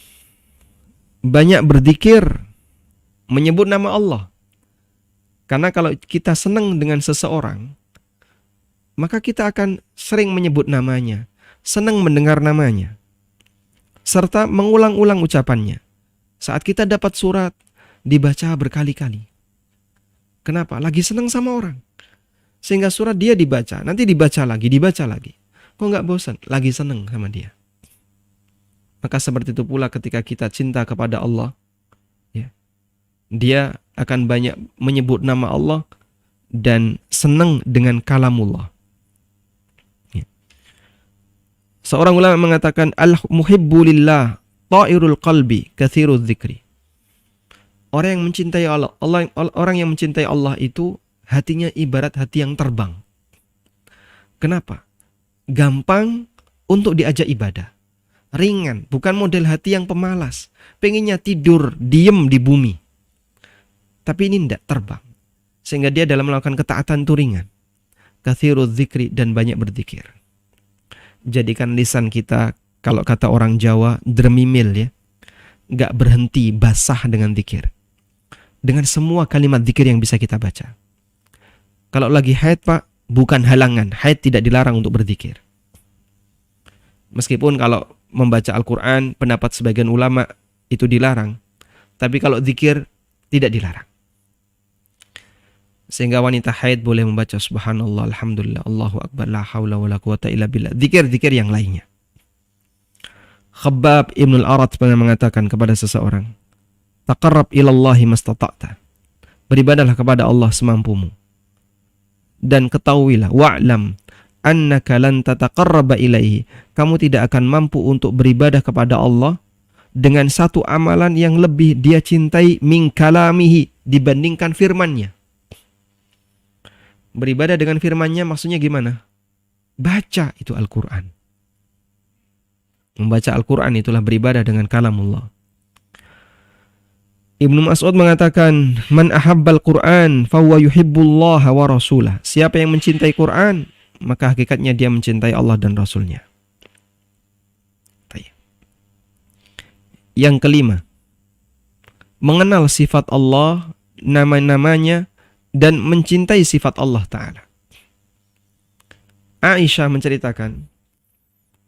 banyak berzikir, menyebut nama Allah. Karena kalau kita senang dengan seseorang, maka kita akan sering menyebut namanya, senang mendengar namanya, serta mengulang-ulang ucapannya. Saat kita dapat surat, dibaca berkali-kali. Kenapa? Lagi senang sama orang. Sehingga surat dia dibaca, nanti dibaca lagi. Kok nggak bosan? Lagi senang sama dia. Maka seperti itu pula ketika kita cinta kepada Allah, ya, dia akan banyak menyebut nama Allah dan senang dengan kalamullah. Seorang ulama mengatakan, al-muhibbu lillah ta'irul qalbi katsirul dzikri. Orang yang mencintai Allah, orang yang mencintai Allah itu hatinya ibarat hati yang terbang. Kenapa? Gampang untuk diajak ibadah. ringan, bukan model hati yang pemalas. Pengennya tidur, diem di bumi. Tapi ini tidak terbang. Sehingga dia dalam melakukan ketaatan itu ringan. Kathirul dzikri, dan banyak berzikir. Jadikan lisan kita, kalau kata orang Jawa, dermimil ya. Gak berhenti basah dengan zikir. Dengan semua kalimat zikir yang bisa kita baca. Kalau lagi haid Pak, bukan halangan. Haid tidak dilarang untuk berzikir. Meskipun kalau membaca Al-Quran, pendapat sebagian ulama itu dilarang. Tapi kalau zikir, tidak dilarang. Sehingga wanita haid boleh membaca subhanallah, alhamdulillah, Allahu akbar, la haula wa la quwata illa billah. Zikir-zikir yang lainnya. Khabbab Ibn al-Arat pernah mengatakan kepada seseorang, taqarrab ilallahi mastata'ta. Beribadahlah kepada Allah semampumu. Dan ketahuilah, wa'lam annaka lan tataqarraba ilaihi. Kamu tidak akan mampu untuk beribadah kepada Allah dengan satu amalan yang lebih dia cintai min kalamihi, dibandingkan firman-Nya. Beribadah dengan firman-Nya maksudnya gimana? Baca itu Al-Quran. Membaca Al-Quran itulah beribadah dengan kalamullah. Ibnu Mas'ud mengatakan, man ahabbal Quran fahuwa yuhibbullaha wa rasulah. Siapa yang mencintai Quran, maka hakikatnya dia mencintai Allah dan Rasulnya. Yang kelima, mengenal sifat Allah, nama-namanya, dan mencintai sifat Allah Ta'ala. Aisyah menceritakan,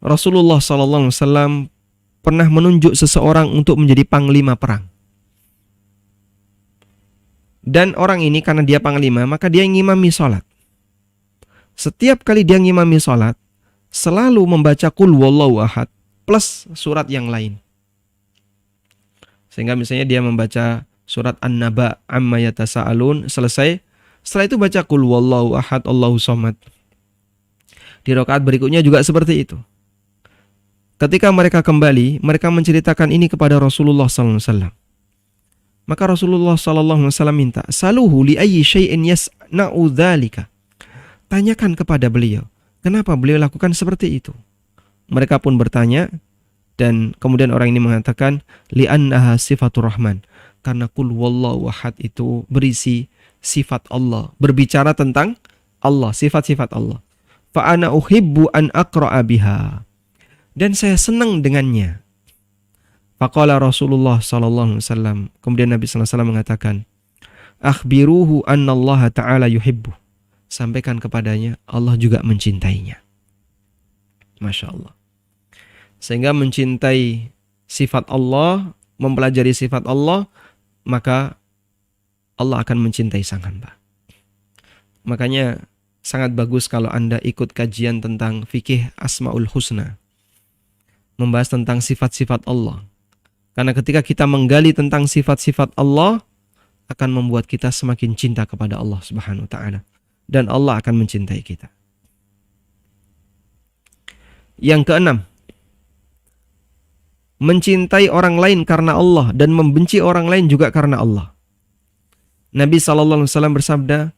Rasulullah SAW pernah menunjuk seseorang untuk menjadi panglima perang. Dan orang ini karena dia panglima, maka dia ngimami sholat. Setiap kali dia ngimami sholat, selalu membaca Qul Wallahu Ahad plus surat yang lain. Sehingga misalnya dia membaca surat An-Naba amma yatasaalun, selesai. Setelah itu baca Qul Wallahu Ahad Allahu Samad. Di rakaat berikutnya juga seperti itu. Ketika mereka kembali, mereka menceritakan ini kepada Rasulullah SAW. Maka Rasulullah SAW minta, saluhu li ayyi syai'in yasna'u dzalika. Tanyakan kepada beliau, kenapa beliau lakukan seperti itu? Mereka pun bertanya, dan kemudian orang ini mengatakan, li'annaha sifatur rahman. Karena Qul Wallahu Ahad itu berisi sifat Allah, berbicara tentang Allah, sifat-sifat Allah. Fa ana uhibbu an aqra'a biha. Dan saya senang dengannya. Faqala Rasulullah sallallahu alaihi wasallam, kemudian Nabi sallallahu alaihi wasallam mengatakan, akhbiruhu anna Allah ta'ala yuhibbu. Sampaikan kepadanya, Allah juga mencintainya. Masya Allah. Sehingga mencintai sifat Allah, mempelajari sifat Allah, maka Allah akan mencintai sang hamba. Makanya sangat bagus kalau Anda ikut kajian tentang fikih Asmaul Husna. Membahas tentang sifat-sifat Allah. Karena ketika kita menggali tentang sifat-sifat Allah, akan membuat kita semakin cinta kepada Allah Subhanahu wa ta'ala. Dan Allah akan mencintai kita. Yang keenam, mencintai orang lain karena Allah dan membenci orang lain juga karena Allah. Nabi SAW bersabda,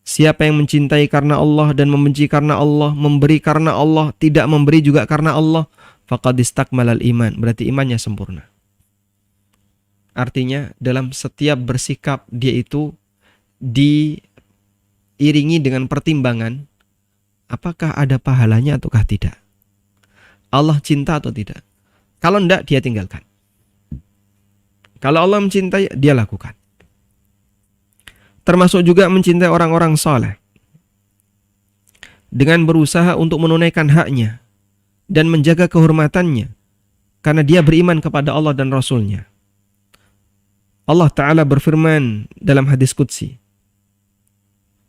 siapa yang mencintai karena Allah dan membenci karena Allah, memberi karena Allah, tidak memberi juga karena Allah, faqad istakmalal iman, berarti imannya sempurna. Artinya dalam setiap bersikap dia itu diiringi dengan pertimbangan, apakah ada pahalanya ataukah tidak. Allah cinta atau tidak. Kalau tidak, dia tinggalkan. Kalau Allah mencintai, dia lakukan. Termasuk juga mencintai orang-orang saleh. Dengan berusaha untuk menunaikan haknya dan menjaga kehormatannya. Karena dia beriman kepada Allah dan Rasulnya. Allah Ta'ala berfirman dalam hadis Qudsi,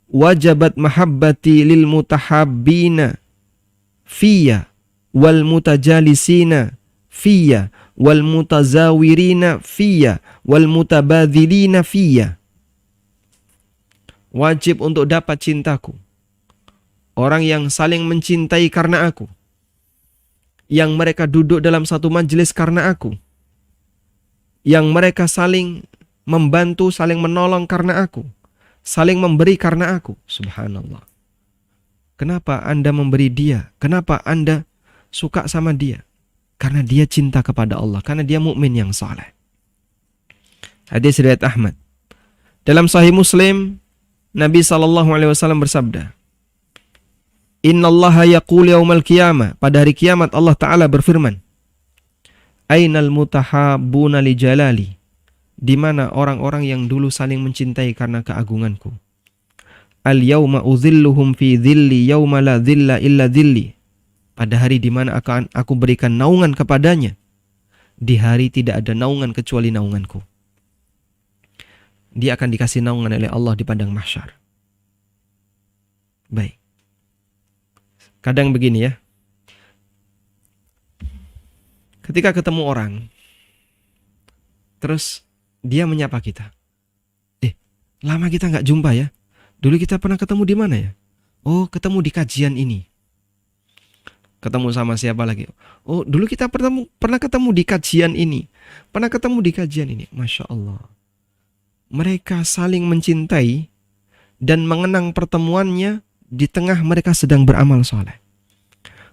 wajabat mahabbati lil mutahabbina fiyya wal mutajalisina fiyya wal mutazawirina fiyya wal mutabadzilina fiyya. Wajib untuk dapat cintaku orang yang saling mencintai karena aku, yang mereka duduk dalam satu majelis karena aku, yang mereka saling membantu, saling menolong karena aku, saling memberi karena aku. Subhanallah. Kenapa Anda memberi dia? Kenapa Anda suka sama dia? Karena dia cinta kepada Allah, karena dia mukmin yang saleh. Hadis riwayat Ahmad. Dalam Sahih Muslim, Nabi SAW bersabda, Innallaha yaqul yaumal qiyamah, pada hari kiamat Allah Ta'ala berfirman, Ainal mutahabbuna li jalali, di mana orang-orang yang dulu saling mencintai karena keagunganku. Al yauma uzilluhum fi dhilli yauma la dhilla illa dhilli, pada hari di mana akan aku berikan naungan kepadanya, di hari tidak ada naungan kecuali naunganku. Dia akan dikasih naungan oleh Allah di padang mahsyar. Baik. Kadang begini ya. Ketika ketemu orang, terus dia menyapa kita. Lama kita nggak jumpa ya. Dulu kita pernah ketemu di mana ya? Oh, ketemu di kajian ini. Ketemu sama siapa lagi? Oh, dulu kita pernah ketemu di kajian ini. Pernah ketemu di kajian ini. Masya Allah. Mereka saling mencintai dan mengenang pertemuannya di tengah mereka sedang beramal soleh.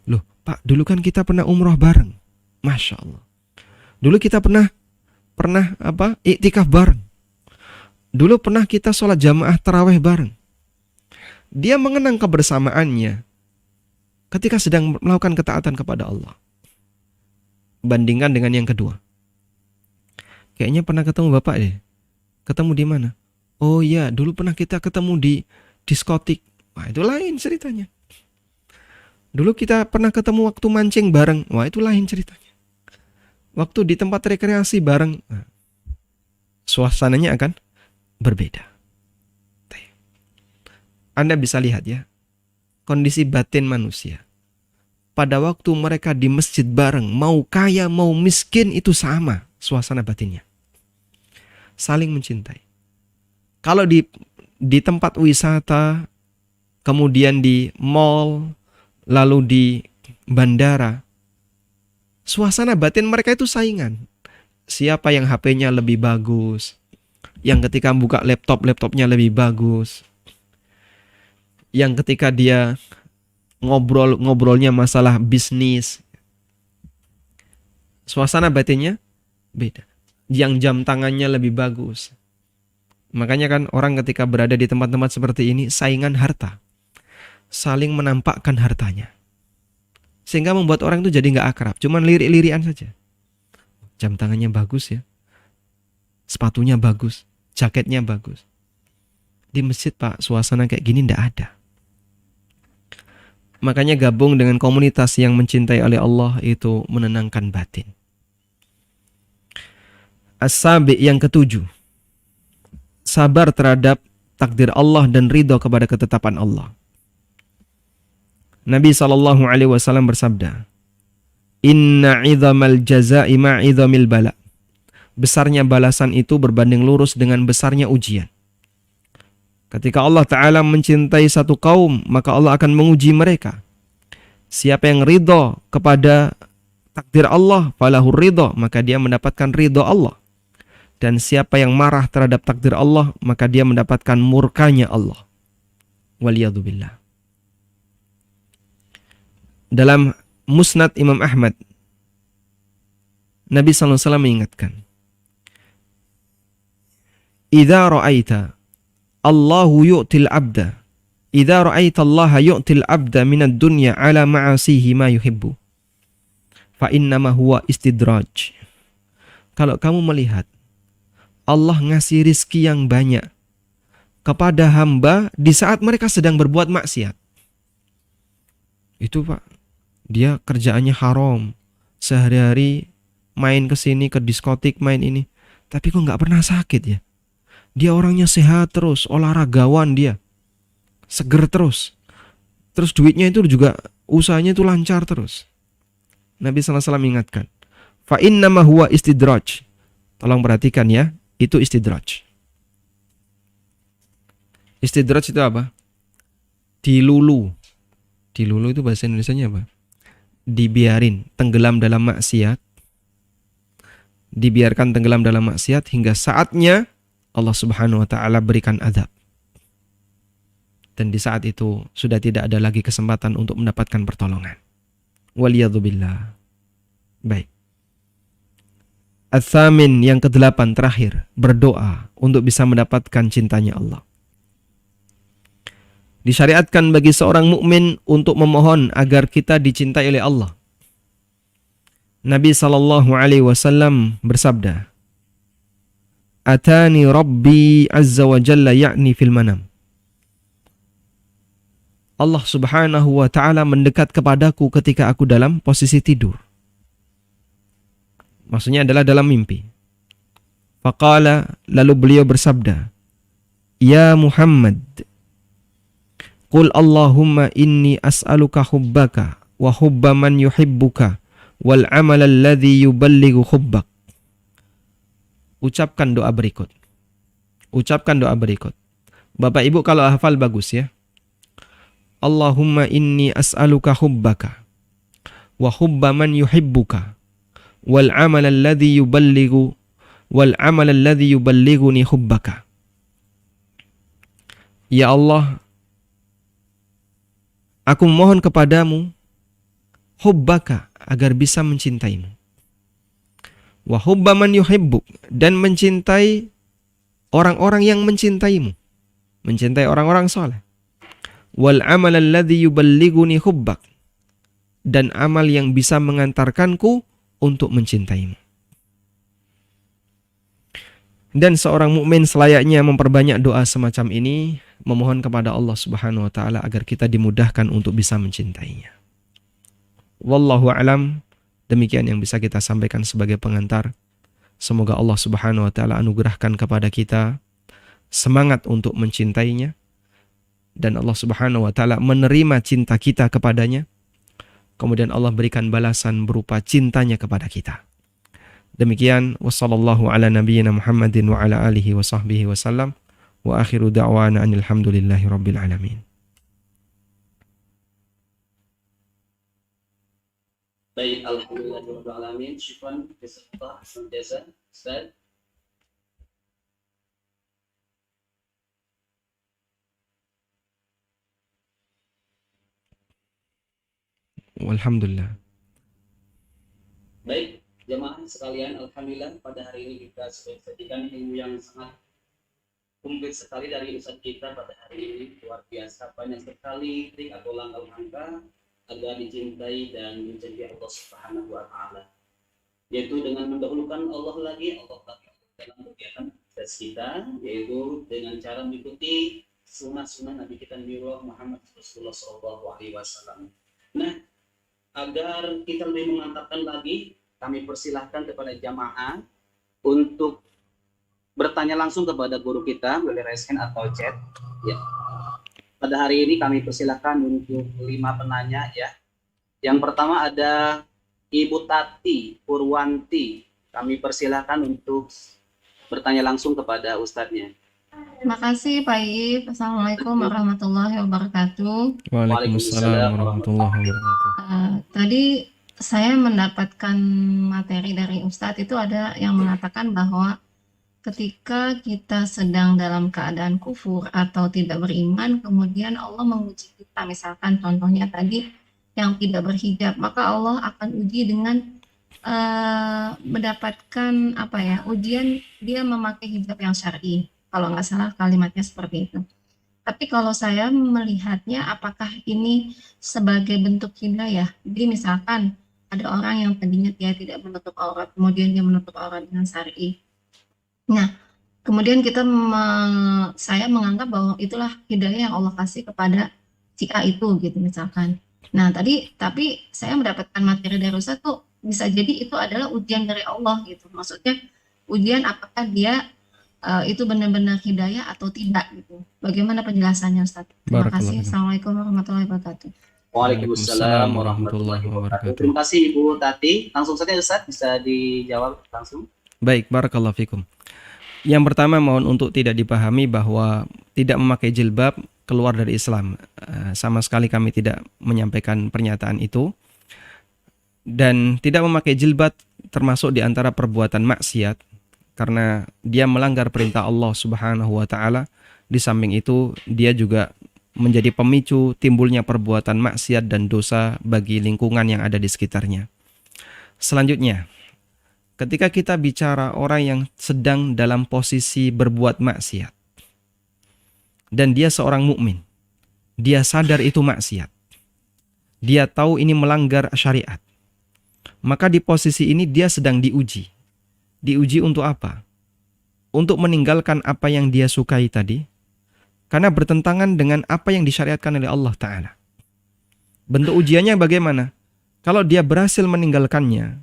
Loh, Pak, dulu kan kita pernah umroh bareng. Masya Allah. Dulu kita pernah iktikaf bareng. Dulu pernah kita sholat jamaah taraweh bareng. Dia mengenang kebersamaannya ketika sedang melakukan ketaatan kepada Allah. Bandingkan dengan yang kedua. Kayaknya pernah ketemu Bapak deh. Ketemu di mana? Oh iya, dulu pernah kita ketemu di diskotik. Wah, itu lain ceritanya. Dulu kita pernah ketemu waktu mancing bareng. Wah, itu lain ceritanya. Waktu di tempat rekreasi bareng. Nah, suasananya akan berbeda. Anda bisa lihat ya, kondisi batin manusia. Pada waktu mereka di masjid bareng, mau kaya mau miskin itu sama suasana batinnya. Saling mencintai. Kalau di tempat wisata, kemudian di mall, lalu di bandara, suasana batin mereka itu saingan. Siapa yang HP-nya lebih bagus, yang ketika buka laptopnya lebih bagus, yang ketika dia ngobrolnya masalah bisnis, suasana batinnya beda. Yang jam tangannya lebih bagus. Makanya kan orang ketika berada di tempat-tempat seperti ini saingan harta, saling menampakkan hartanya, sehingga membuat orang itu jadi nggak akrab, cuman lirik-lirian saja. Jam tangannya bagus ya, sepatunya bagus, jaketnya bagus. Di masjid Pak, suasana kayak gini nggak ada. Makanya gabung dengan komunitas yang mencintai oleh Allah itu menenangkan batin. As-sabi, yang ketujuh, sabar terhadap takdir Allah dan ridho kepada ketetapan Allah. Nabi SAW bersabda, Inna idhamal jazai ma'idhamil bala. Besarnya balasan itu berbanding lurus dengan besarnya ujian. Ketika Allah Ta'ala mencintai satu kaum, maka Allah akan menguji mereka. Siapa yang ridho kepada takdir Allah, falahur ridho, maka dia mendapatkan ridho Allah. Dan siapa yang marah terhadap takdir Allah, maka dia mendapatkan murkanya Allah. Waliyadzubillah. Dalam Musnad Imam Ahmad, Nabi SAW mengingatkan, Idza ra'aita Allahu yu'til abda, idza ra'aita Allah yu'til abda minad dunya ala ma'asihi ma yuhibbu, fa innama huwa istidraj. Kalau kamu melihat Allah ngasih rizki yang banyak kepada hamba di saat mereka sedang berbuat maksiat. Itu Pak, dia kerjaannya haram, sehari-hari main ke sini, ke diskotik, main ini, tapi kok nggak pernah sakit ya. Dia orangnya sehat terus, olahragawan dia, seger terus. Terus duitnya itu juga, usahanya itu lancar terus. Nabi SAW mengingatkan, fa innama huwa istidraj. Tolong perhatikan ya, itu istidraj. Istidraj itu apa? Dilulu. Dilulu itu bahasa Indonesianya apa? Dibiarin tenggelam dalam maksiat. Dibiarkan tenggelam dalam maksiat hingga saatnya Allah Subhanahu wa Ta'ala berikan azab. Dan di saat itu sudah tidak ada lagi kesempatan untuk mendapatkan pertolongan. Waliyadzubillah. Baik. Ats-tsamin, yang kedelapan terakhir, berdoa untuk bisa mendapatkan cintanya Allah. Disyariatkan bagi seorang mukmin untuk memohon agar kita dicintai oleh Allah. Nabi SAW bersabda, Atani Rabbi Azza wa Jalla ya'ni fil manam. Allah Subhanahu wa Ta'ala mendekat kepadaku ketika aku dalam posisi tidur. Maksudnya adalah dalam mimpi. Faqala, lalu beliau bersabda, Ya Muhammad, Qul Allahumma inni as'aluka hubbaka wa hubba man yuhibbuka wal amal alladhi yuballighu hubbak. Ucapkan doa berikut. Bapak Ibu kalau hafal bagus ya. Allahumma inni as'aluka hubbaka wa hubba man yuhibbuka wal amal alladhi yuballighuni hubbaka. Ya Allah, aku mohon kepadamu hubbaka, agar bisa mencintaimu. Wa hubba man yuhibbuk, dan mencintai orang-orang yang mencintaimu. Mencintai orang-orang soleh. Wal amal alladhi yuballighuni hubbak, dan amal yang bisa mengantarkanku untuk mencintaimu. Dan seorang mukmin selayaknya memperbanyak doa semacam ini, memohon kepada Allah Subhanahu wa Ta'ala agar kita dimudahkan untuk bisa mencintainya. Wallahu a'lam, demikian yang bisa kita sampaikan sebagai pengantar. Semoga Allah Subhanahu wa Ta'ala anugerahkan kepada kita semangat untuk mencintainya, dan Allah Subhanahu wa Ta'ala menerima cinta kita kepadanya. Kemudian Allah berikan balasan berupa cintanya kepada kita. Demikian, wassallallahu ala nabiyyina Muhammadin wa ala alihi wa sahbihi wasallam, wa akhiru da'wana anil hamdulillahi rabbil alamin. Baik, alhamdulillahirabbil alamin. Syukran beserta senantiasa Ustaz. Walhamdulillah. Baik, jemaah sekalian, alhamdulillah pada hari ini kita sudah sajikan ilmu yang sangat komplit sekali dari Ustaz kita pada hari ini. Luar biasa, banyak sekali trik atau langkah-langkah agar dicintai dan mencintai Allah Subhanahu wa Ta'ala, yaitu dengan mendahulukan Allah lagi dalam kegiatan tes kita, yaitu dengan cara mengikuti sunnah-sunnah Nabi kita Muhammad Rasulullah SAW. Nah, agar kita lebih memantapkan lagi, kami persilahkan kepada jamaah untuk bertanya langsung kepada guru kita melalui raise hand atau chat. Ya. Pada hari ini kami persilahkan untuk 5 penanya ya. Yang pertama ada Ibu Tati Purwanti. Kami persilahkan untuk bertanya langsung kepada ustadznya. Terima kasih Pak Ip. Assalamualaikum warahmatullahi wabarakatuh. Waalaikumsalam warahmatullahi wabarakatuh. Tadi saya mendapatkan materi dari Ustadz, itu ada yang mengatakan bahwa ketika kita sedang dalam keadaan kufur atau tidak beriman, kemudian Allah menguji kita, misalkan contohnya tadi yang tidak berhijab, maka Allah akan uji dengan mendapatkan ujian dia memakai hijab yang syar'i. Kalau nggak salah kalimatnya seperti itu. Tapi kalau saya melihatnya, apakah ini sebagai bentuk hidayah? Jadi misalkan ada orang yang tadinya dia tidak menutup aurat, kemudian dia menutup aurat dengan syar'i. Nah, kemudian saya menganggap bahwa itulah hidayah yang Allah kasih kepada si A itu gitu misalkan. Nah, tapi saya mendapatkan materi dari Ustaz tuh bisa jadi itu adalah ujian dari Allah gitu. Maksudnya ujian apakah dia itu benar-benar hidayah atau tidak gitu. Bagaimana penjelasannya Ustaz? Terima kasih. Assalamualaikum warahmatullahi wabarakatuh. Waalaikumsalam warahmatullahi wabarakatuh. Terima kasih Ibu Tati. Langsung saja Ustaz, bisa dijawab langsung. Baik, barakallahu fikum. Yang pertama, mohon untuk tidak dipahami bahwa tidak memakai jilbab keluar dari Islam. Sama sekali kami tidak menyampaikan pernyataan itu. Dan tidak memakai jilbab termasuk di antara perbuatan maksiat, karena dia melanggar perintah Allah Subhanahu wa Ta'ala. Di samping itu, dia juga menjadi pemicu timbulnya perbuatan maksiat dan dosa bagi lingkungan yang ada di sekitarnya. Selanjutnya, ketika kita bicara orang yang sedang dalam posisi berbuat maksiat dan dia seorang mukmin, dia sadar itu maksiat, dia tahu ini melanggar syariat, maka di posisi ini dia sedang diuji. Diuji untuk apa? Untuk meninggalkan apa yang dia sukai tadi, karena bertentangan dengan apa yang disyariatkan oleh Allah Ta'ala. Bentuk ujiannya bagaimana? Kalau dia berhasil meninggalkannya,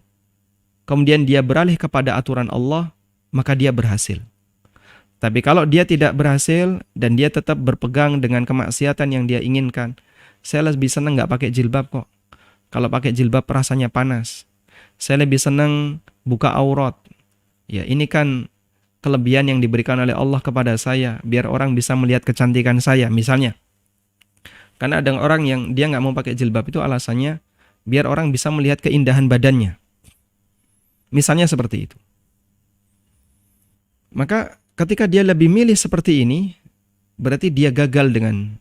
kemudian dia beralih kepada aturan Allah, maka dia berhasil. Tapi kalau dia tidak berhasil dan dia tetap berpegang dengan kemaksiatan yang dia inginkan, saya lebih senang nggak pakai jilbab kok. Kalau pakai jilbab rasanya panas. Saya lebih senang buka aurat. Ya, ini kan kelebihan yang diberikan oleh Allah kepada saya, biar orang bisa melihat kecantikan saya, misalnya. Karena ada orang yang dia nggak mau pakai jilbab itu alasannya biar orang bisa melihat keindahan badannya. Misalnya seperti itu. Maka ketika dia lebih milih seperti ini, berarti dia gagal dengan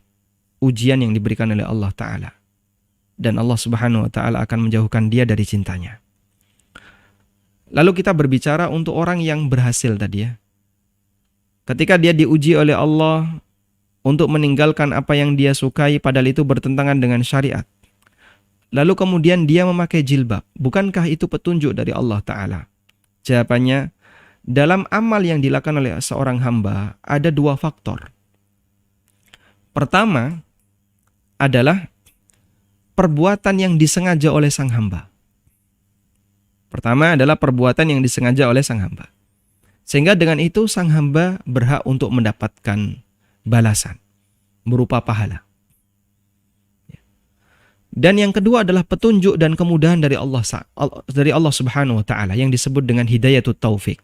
ujian yang diberikan oleh Allah Ta'ala. Dan Allah Subhanahu wa Ta'ala akan menjauhkan dia dari cintanya. Lalu kita berbicara untuk orang yang berhasil tadi ya. Ketika dia diuji oleh Allah untuk meninggalkan apa yang dia sukai padahal itu bertentangan dengan syariat. Lalu kemudian dia memakai jilbab. Bukankah itu petunjuk dari Allah Ta'ala? Jawabannya, dalam amal yang dilakukan oleh seorang hamba ada dua faktor. Pertama adalah perbuatan yang disengaja oleh sang hamba. Pertama adalah perbuatan yang disengaja oleh sang hamba. Sehingga dengan itu sang hamba berhak untuk mendapatkan balasan berupa pahala. Dan yang kedua adalah petunjuk dan kemudahan dari Allah Subhanahu wa Ta'ala yang disebut dengan hidayatut taufik.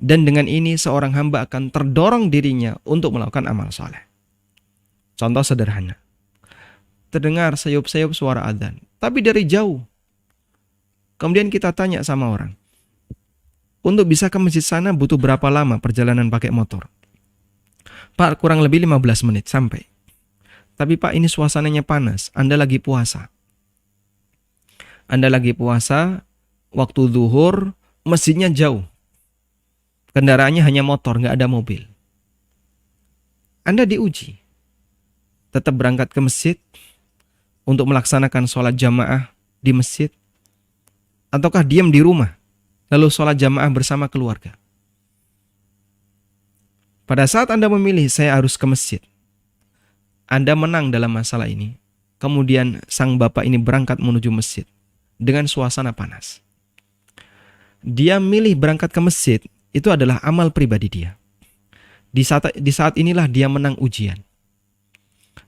Dan dengan ini seorang hamba akan terdorong dirinya untuk melakukan amal saleh. Contoh sederhana. Terdengar sayup-sayup suara adzan, tapi dari jauh. Kemudian kita tanya sama orang, untuk bisa ke masjid sana butuh berapa lama perjalanan pakai motor? Pak, kurang lebih 15 menit sampai. Tapi Pak, ini suasananya panas, Anda lagi puasa. Anda lagi puasa, waktu zuhur, masjidnya jauh. Kendaraannya hanya motor, nggak ada mobil. Anda diuji. Tetap berangkat ke masjid untuk melaksanakan sholat jamaah di masjid, ataukah diam di rumah lalu sholat jamaah bersama keluarga. Pada saat Anda memilih saya harus ke masjid, Anda menang dalam masalah ini. Kemudian sang bapak ini berangkat menuju masjid dengan suasana panas. Dia milih berangkat ke masjid, itu adalah amal pribadi dia. Di saat inilah dia menang ujian.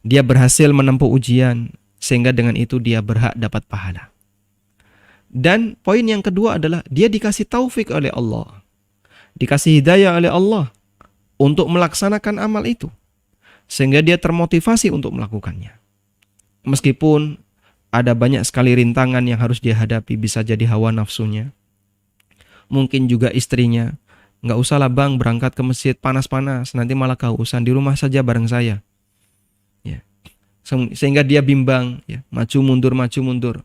Dia berhasil menempuh ujian, sehingga dengan itu dia berhak dapat pahala. Dan poin yang kedua adalah dia dikasih taufik oleh Allah. Dikasih hidayah oleh Allah untuk melaksanakan amal itu. Sehingga dia termotivasi untuk melakukannya. Meskipun ada banyak sekali rintangan yang harus dia hadapi, bisa jadi hawa nafsunya. Mungkin juga istrinya, nggak usahlah bang berangkat ke masjid panas-panas, nanti malah kehausan, di rumah saja bareng saya. Ya. Sehingga dia bimbang, ya, maju mundur.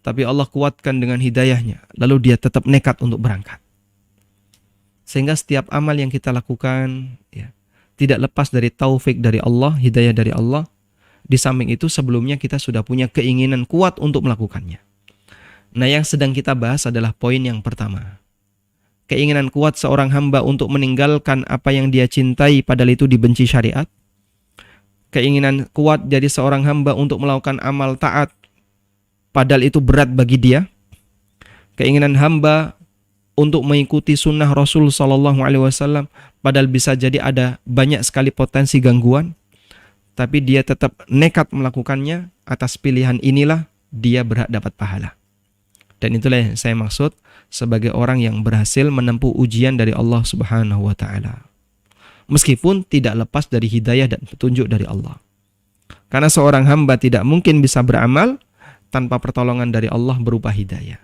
Tapi Allah kuatkan dengan hidayahnya, lalu dia tetap nekat untuk berangkat. Sehingga setiap amal yang kita lakukan, ya, tidak lepas dari taufik dari Allah, hidayah dari Allah. Di samping itu sebelumnya kita sudah punya keinginan kuat untuk melakukannya. Nah, yang sedang kita bahas adalah poin yang pertama. Keinginan kuat seorang hamba untuk meninggalkan apa yang dia cintai padahal itu dibenci syariat. Keinginan kuat dari seorang hamba untuk melakukan amal taat padahal itu berat bagi dia. Keinginan hamba untuk mengikuti sunnah Rasul SAW padahal bisa jadi ada banyak sekali potensi gangguan, tapi dia tetap nekat melakukannya. Atas pilihan inilah dia berhak dapat pahala. Dan itulah yang saya maksud sebagai orang yang berhasil menempuh ujian dari Allah Subhanahu wa Ta'ala. Meskipun tidak lepas dari hidayah dan petunjuk dari Allah. Karena seorang hamba tidak mungkin bisa beramal tanpa pertolongan dari Allah berupa hidayah.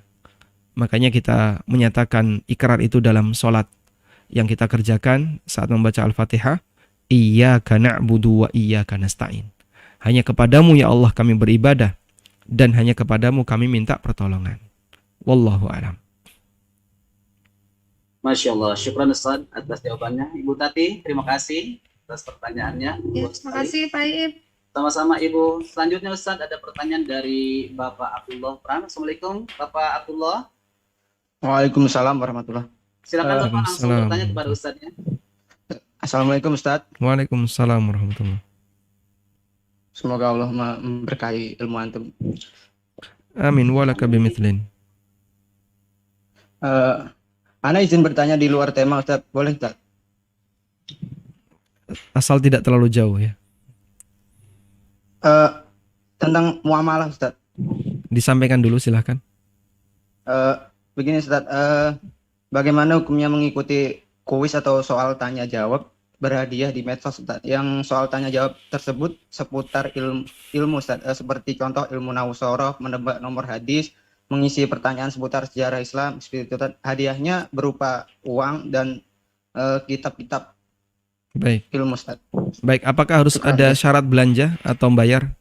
Makanya kita menyatakan ikrar itu dalam sholat yang kita kerjakan saat membaca Al-Fatihah. Iyyaka na'budu wa iyyaka nasta'in. Hanya kepadamu ya Allah kami beribadah, dan hanya kepadamu kami minta pertolongan. Wallahu a'lam. Masya Allah, syukran Ustaz atas jawabannya. Ibu Tati, terima kasih atas pertanyaannya. Ya, Luas terima sekali. kasih Pak Iib. Sama-sama Ibu. Selanjutnya Ustaz ada pertanyaan dari Bapak Abdullah Pran. Assalamualaikum Bapak Abdullah. Waalaikumsalam warahmatullah. Silakan Bapak langsung Waalaikumsalam. bertanya kepada Ustaznya. Assalamualaikum Ustadz. Waalaikumsalam warahmatullahi. Semoga Allah memberkahi ilmu antum. Amin walaka bimithlin. Ana izin bertanya di luar tema Ustadz. Boleh Ustadz? Asal tidak terlalu jauh ya. Tentang muamalah Ustadz. Disampaikan dulu silahkan. Begini Ustadz. Bagaimana hukumnya mengikuti kuis atau soal tanya jawab berhadiah di medsos Ustadz? Yang soal tanya jawab tersebut seputar ilmu Ustadz. Seperti contoh ilmu nahwu shoroh, menebak nomor hadis, mengisi pertanyaan seputar sejarah Islam, seperti itu Ustadz. Hadiahnya berupa uang dan kitab-kitab Baik. ilmu Ustadz. Baik, apakah harus ada syarat belanja atau bayar?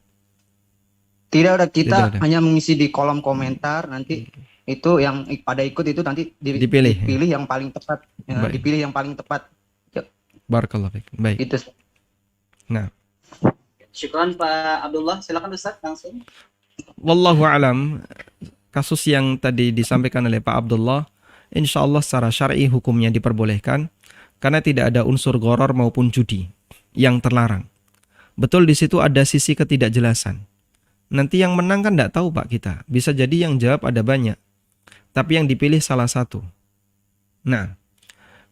Tidak ada, Tidak kita ada. hanya mengisi di kolom komentar, nanti itu yang pada ikut itu nanti Dipilih. dipilih yang paling tepat. Ya, Baik. dipilih yang paling tepat. Barakallahu fiik. Baik. Itu. Nah, Syukran Pak Abdullah. Silakan Ustaz langsung. wallahu alam, kasus yang tadi disampaikan oleh Pak Abdullah, insya Allah secara syar'i hukumnya diperbolehkan karena tidak ada unsur gharar maupun judi yang terlarang. Betul di situ ada sisi ketidakjelasan. Nanti yang menang kan tidak tahu Pak kita. Bisa jadi yang jawab ada banyak, tapi yang dipilih salah satu. Nah,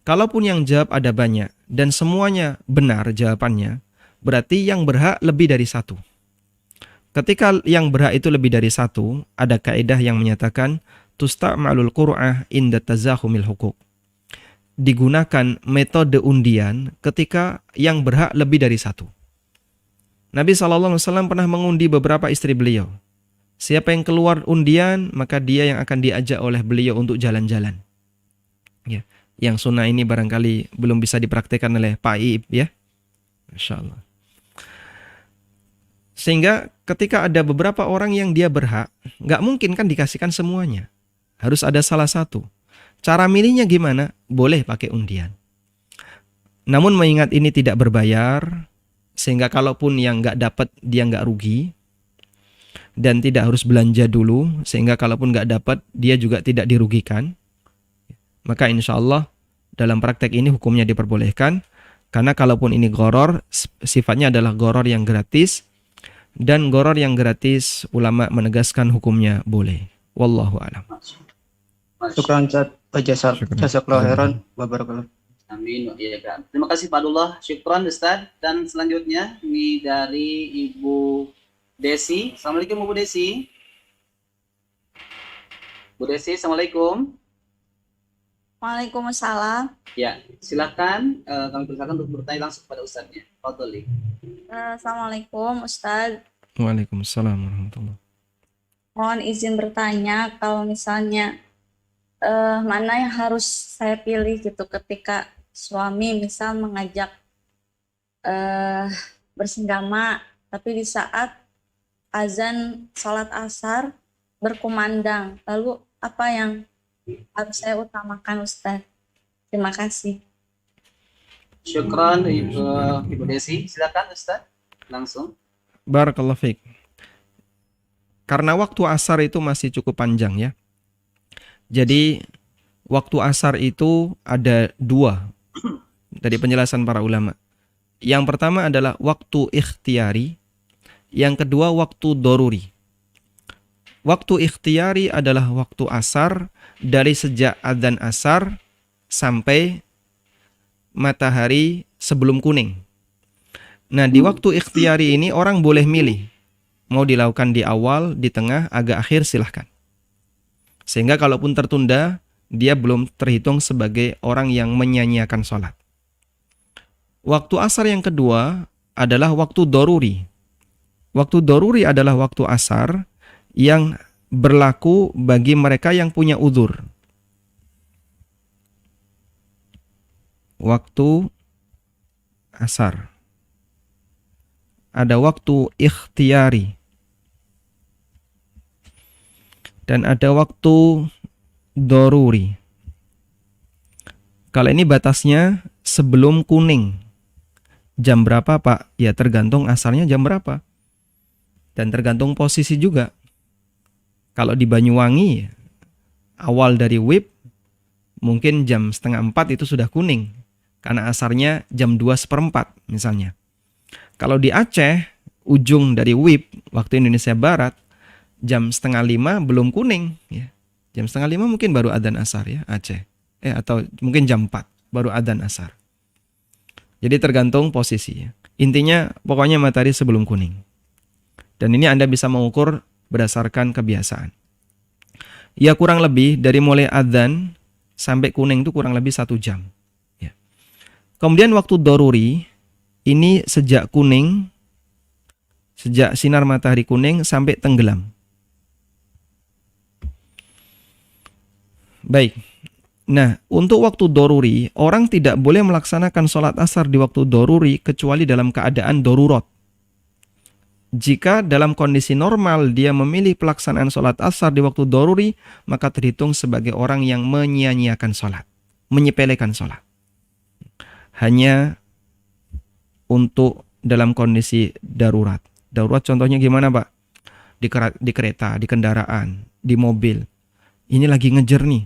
kalaupun yang jawab ada banyak dan semuanya benar jawabannya, berarti yang berhak lebih dari satu. Ketika yang berhak itu lebih dari satu, ada kaidah yang menyatakan tusta'malul qur'ah inda tazahumil hukuk. Digunakan metode undian ketika yang berhak lebih dari satu. Nabi SAW pernah mengundi beberapa istri beliau. Siapa yang keluar undian, maka dia yang akan diajak oleh beliau untuk jalan-jalan. Ya, yang sunnah ini barangkali belum bisa dipraktikkan oleh Pak Iib ya. Masya Allah. Sehingga ketika ada beberapa orang yang dia berhak, nggak mungkin kan dikasihkan semuanya. Harus ada salah satu. Cara milihnya gimana? Boleh pakai undian. Namun mengingat ini tidak berbayar, sehingga kalaupun yang nggak dapat dia nggak rugi, dan tidak harus belanja dulu, sehingga kalaupun nggak dapat dia juga tidak dirugikan. Maka insya Allah dalam praktek ini hukumnya diperbolehkan, karena kalaupun ini gharar, sifatnya adalah gharar yang gratis, dan gharar yang gratis ulama menegaskan hukumnya boleh. Wallahu a'lam. Syukran Ustadz. Jazakallahu khairan wa barakallahu. Amin. Ya, terima kasih Pak Abdullah. Syukran Ustaz. Dan selanjutnya ini dari Ibu Desi. Assalamualaikum Ibu Desi. Bu Desi, Assalamualaikum. Waalaikumsalam. Ya, silakan kami persilakan untuk bertanya langsung kepada Ustaznya. Fadhli. Assalamualaikum Ustadz. Waalaikumsalam warahmatullahi. Mohon izin bertanya kalau misalnya mana yang harus saya pilih gitu ketika suami misal mengajak bersenggama, tapi di saat azan sholat asar berkumandang, lalu apa yang harus saya utamakan Ustadz? Terima kasih. Syukran Ibu Desi. Silakan Ustaz. Langsung. Barakallahu fiik. Karena waktu asar itu masih cukup panjang ya. Jadi waktu asar itu ada dua dari penjelasan para ulama. Yang pertama adalah waktu ikhtiyari, yang kedua waktu doruri. Waktu ikhtiyari adalah waktu asar dari sejak adzan asar sampai matahari sebelum kuning. Nah, di waktu ikhtiyari ini orang boleh milih mau dilakukan di awal, di tengah, agak akhir silahkan. Sehingga kalaupun tertunda, dia belum terhitung sebagai orang yang menyia-nyiakan sholat. Waktu asar yang kedua adalah waktu doruri. Waktu doruri adalah waktu asar yang berlaku bagi mereka yang punya udzur. Waktu asar. Ada waktu ikhtiyari. Dan ada waktu doruri. Kalau ini batasnya sebelum kuning. Jam berapa Pak? Ya tergantung asarnya jam berapa. Dan tergantung posisi juga. Kalau di Banyuwangi, awal dari WIB, mungkin jam 3:30 itu sudah kuning. Karena asarnya jam 2:04 misalnya. Kalau di Aceh, ujung dari WIB, waktu Indonesia Barat, jam 4:30 belum kuning. Ya. Jam 4:30 mungkin baru adzan asar ya, Aceh. Atau mungkin jam 4 baru adzan asar. Jadi tergantung posisi. Intinya pokoknya matahari sebelum kuning. Dan ini Anda bisa mengukur berdasarkan kebiasaan. Ya kurang lebih dari mulai adzan sampai kuning itu kurang lebih 1 jam. Ya. Kemudian waktu doruri, ini sejak kuning, sejak sinar matahari kuning sampai tenggelam. Baik. Nah, untuk waktu doruri, orang tidak boleh melaksanakan sholat asar di waktu doruri kecuali dalam keadaan dorurat. Jika dalam kondisi normal dia memilih pelaksanaan sholat asar di waktu doruri, maka terhitung sebagai orang yang menyia-nyiakan sholat, menyepelekan sholat. Hanya untuk dalam kondisi darurat. Darurat contohnya gimana Pak? Di kereta, di kendaraan, di mobil. Ini lagi ngejer nih.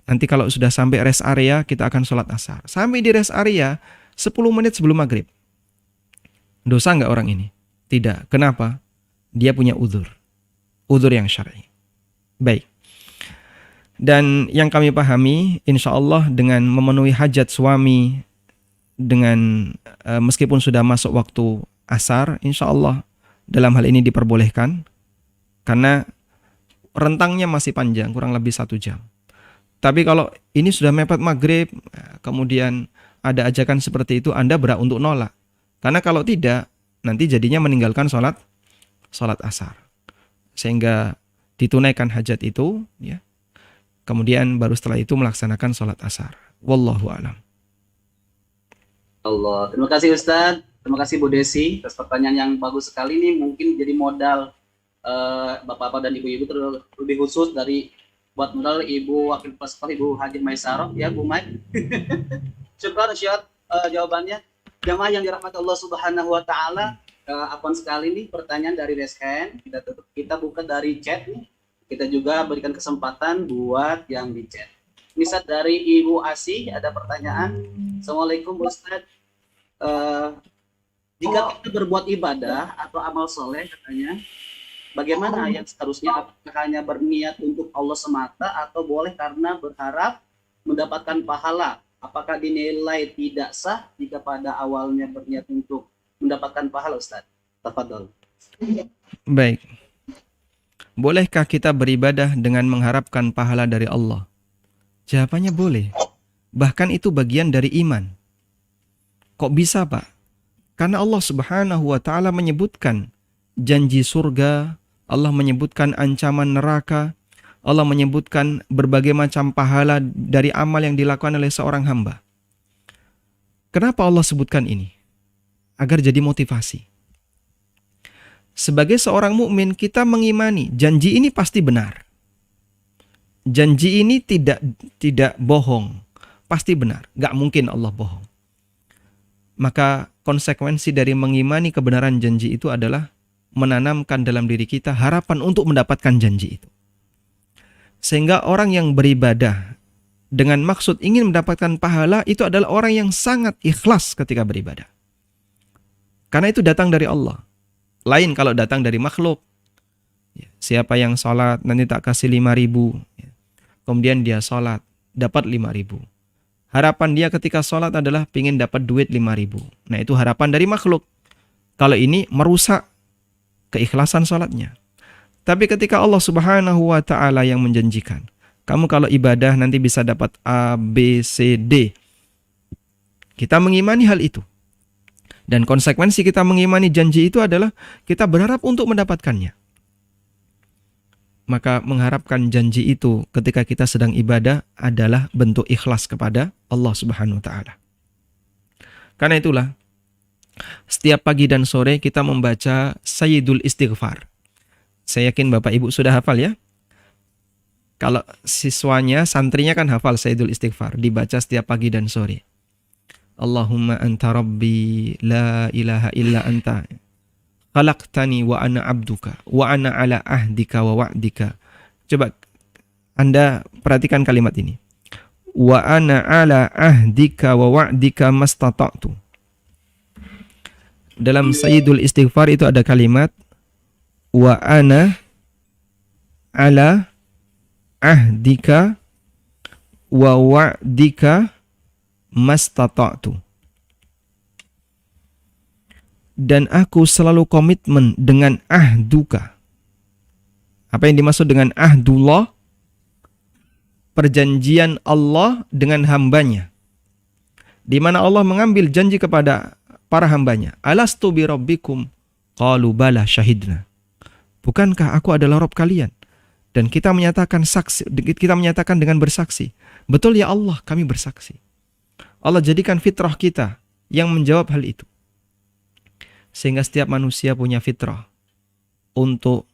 Nanti kalau sudah sampai rest area, kita akan sholat asar. Sampai di rest area, 10 menit sebelum maghrib. Dosa nggak orang ini? Tidak. Kenapa? Dia punya uzur. Uzur yang syar'i. Baik. Dan yang kami pahami, insya Allah dengan memenuhi hajat suami, dengan meskipun sudah masuk waktu asar, insya Allah dalam hal ini diperbolehkan. Karena rentangnya masih panjang, kurang lebih 1 jam. Tapi kalau ini sudah mepet maghrib, kemudian ada ajakan seperti itu, Anda berhak untuk nolak. Karena kalau tidak, nanti jadinya meninggalkan sholat asar. Sehingga ditunaikan hajat itu, ya. Kemudian baru setelah itu melaksanakan sholat asar. Wallahu a'lam. Allah. Terima kasih Ustadz. Terima kasih Bu Desi atas pertanyaan yang bagus sekali nih. Mungkin jadi modal Bapak-bapak dan Ibu-ibu terlebih khusus dari buat modal Ibu Wakil Pascal Ibu Haji Maisarah ya Bu Mai. Syukur jawabannya. Jamaah yang dirahmati Allah Subhanahu wa taala, apaan sekali nih pertanyaan dari Resken. Kita buka dari chat nih. Kita juga berikan kesempatan buat yang di chat. Misal dari Ibu Asih ada pertanyaan. Assalamualaikum Ustaz. Jika kita berbuat ibadah atau amal soleh katanya, bagaimana yang seharusnya? Apakah hanya berniat untuk Allah semata atau boleh karena berharap mendapatkan pahala? Apakah dinilai tidak sah jika pada awalnya berniat untuk mendapatkan pahala, Ustaz? Tafadhol. Baik. Bolehkah kita beribadah dengan mengharapkan pahala dari Allah? Jawabannya boleh. Bahkan itu bagian dari iman. Kok bisa, Pak? Karena Allah Subhanahu wa taala menyebutkan janji surga, Allah menyebutkan ancaman neraka, Allah menyebutkan berbagai macam pahala dari amal yang dilakukan oleh seorang hamba. Kenapa Allah sebutkan ini? Agar jadi motivasi. Sebagai seorang mukmin kita mengimani janji ini pasti benar. Janji ini tidak bohong, pasti benar. Gak mungkin Allah bohong. Maka konsekuensi dari mengimani kebenaran janji itu adalah menanamkan dalam diri kita harapan untuk mendapatkan janji itu. Sehingga orang yang beribadah dengan maksud ingin mendapatkan pahala itu adalah orang yang sangat ikhlas ketika beribadah. Karena itu datang dari Allah. Lain kalau datang dari makhluk. Siapa yang sholat nanti tak kasih 5.000. Kemudian dia sholat dapat 5.000. Harapan dia ketika sholat adalah ingin dapat duit 5.000. Nah itu harapan dari makhluk. Kalau ini merusak keikhlasan sholatnya. Tapi ketika Allah Subhanahu wa taala yang menjanjikan, kamu kalau ibadah nanti bisa dapat A, B, C, D. Kita mengimani hal itu. Dan konsekuensi kita mengimani janji itu adalah kita berharap untuk mendapatkannya. Maka mengharapkan janji itu ketika kita sedang ibadah adalah bentuk ikhlas kepada Allah Subhanahu wa taala. Karena itulah setiap pagi dan sore kita membaca Sayyidul Istighfar. Saya yakin Bapak Ibu sudah hafal ya. Kalau siswanya, santrinya kan hafal Sayyidul Istighfar, dibaca setiap pagi dan sore. Allahumma anta rabbi la ilaha illa anta khalaqtani wa ana abduka wa ana ala ahdika wa wa'dika. Coba Anda perhatikan kalimat ini. Wa ana ala ahdika wa wa'dika mastata'tu. Dalam Sayyidul Istighfar itu ada kalimat wa ana ala ahdika wa wa'dika mastata'tu. Dan aku selalu komitmen dengan ahduka. Apa yang dimaksud dengan ahdullah? Perjanjian Allah dengan hambanya, di mana Allah mengambil janji kepada para hambanya. Alastu bi rabbikum? Qalu bala syahidna. Bukankah aku adalah Rabb kalian? Dan kita menyatakan dengan bersaksi, betul ya Allah, kami bersaksi. Allah jadikan fitrah kita yang menjawab hal itu. Sehingga setiap manusia punya fitrah untuk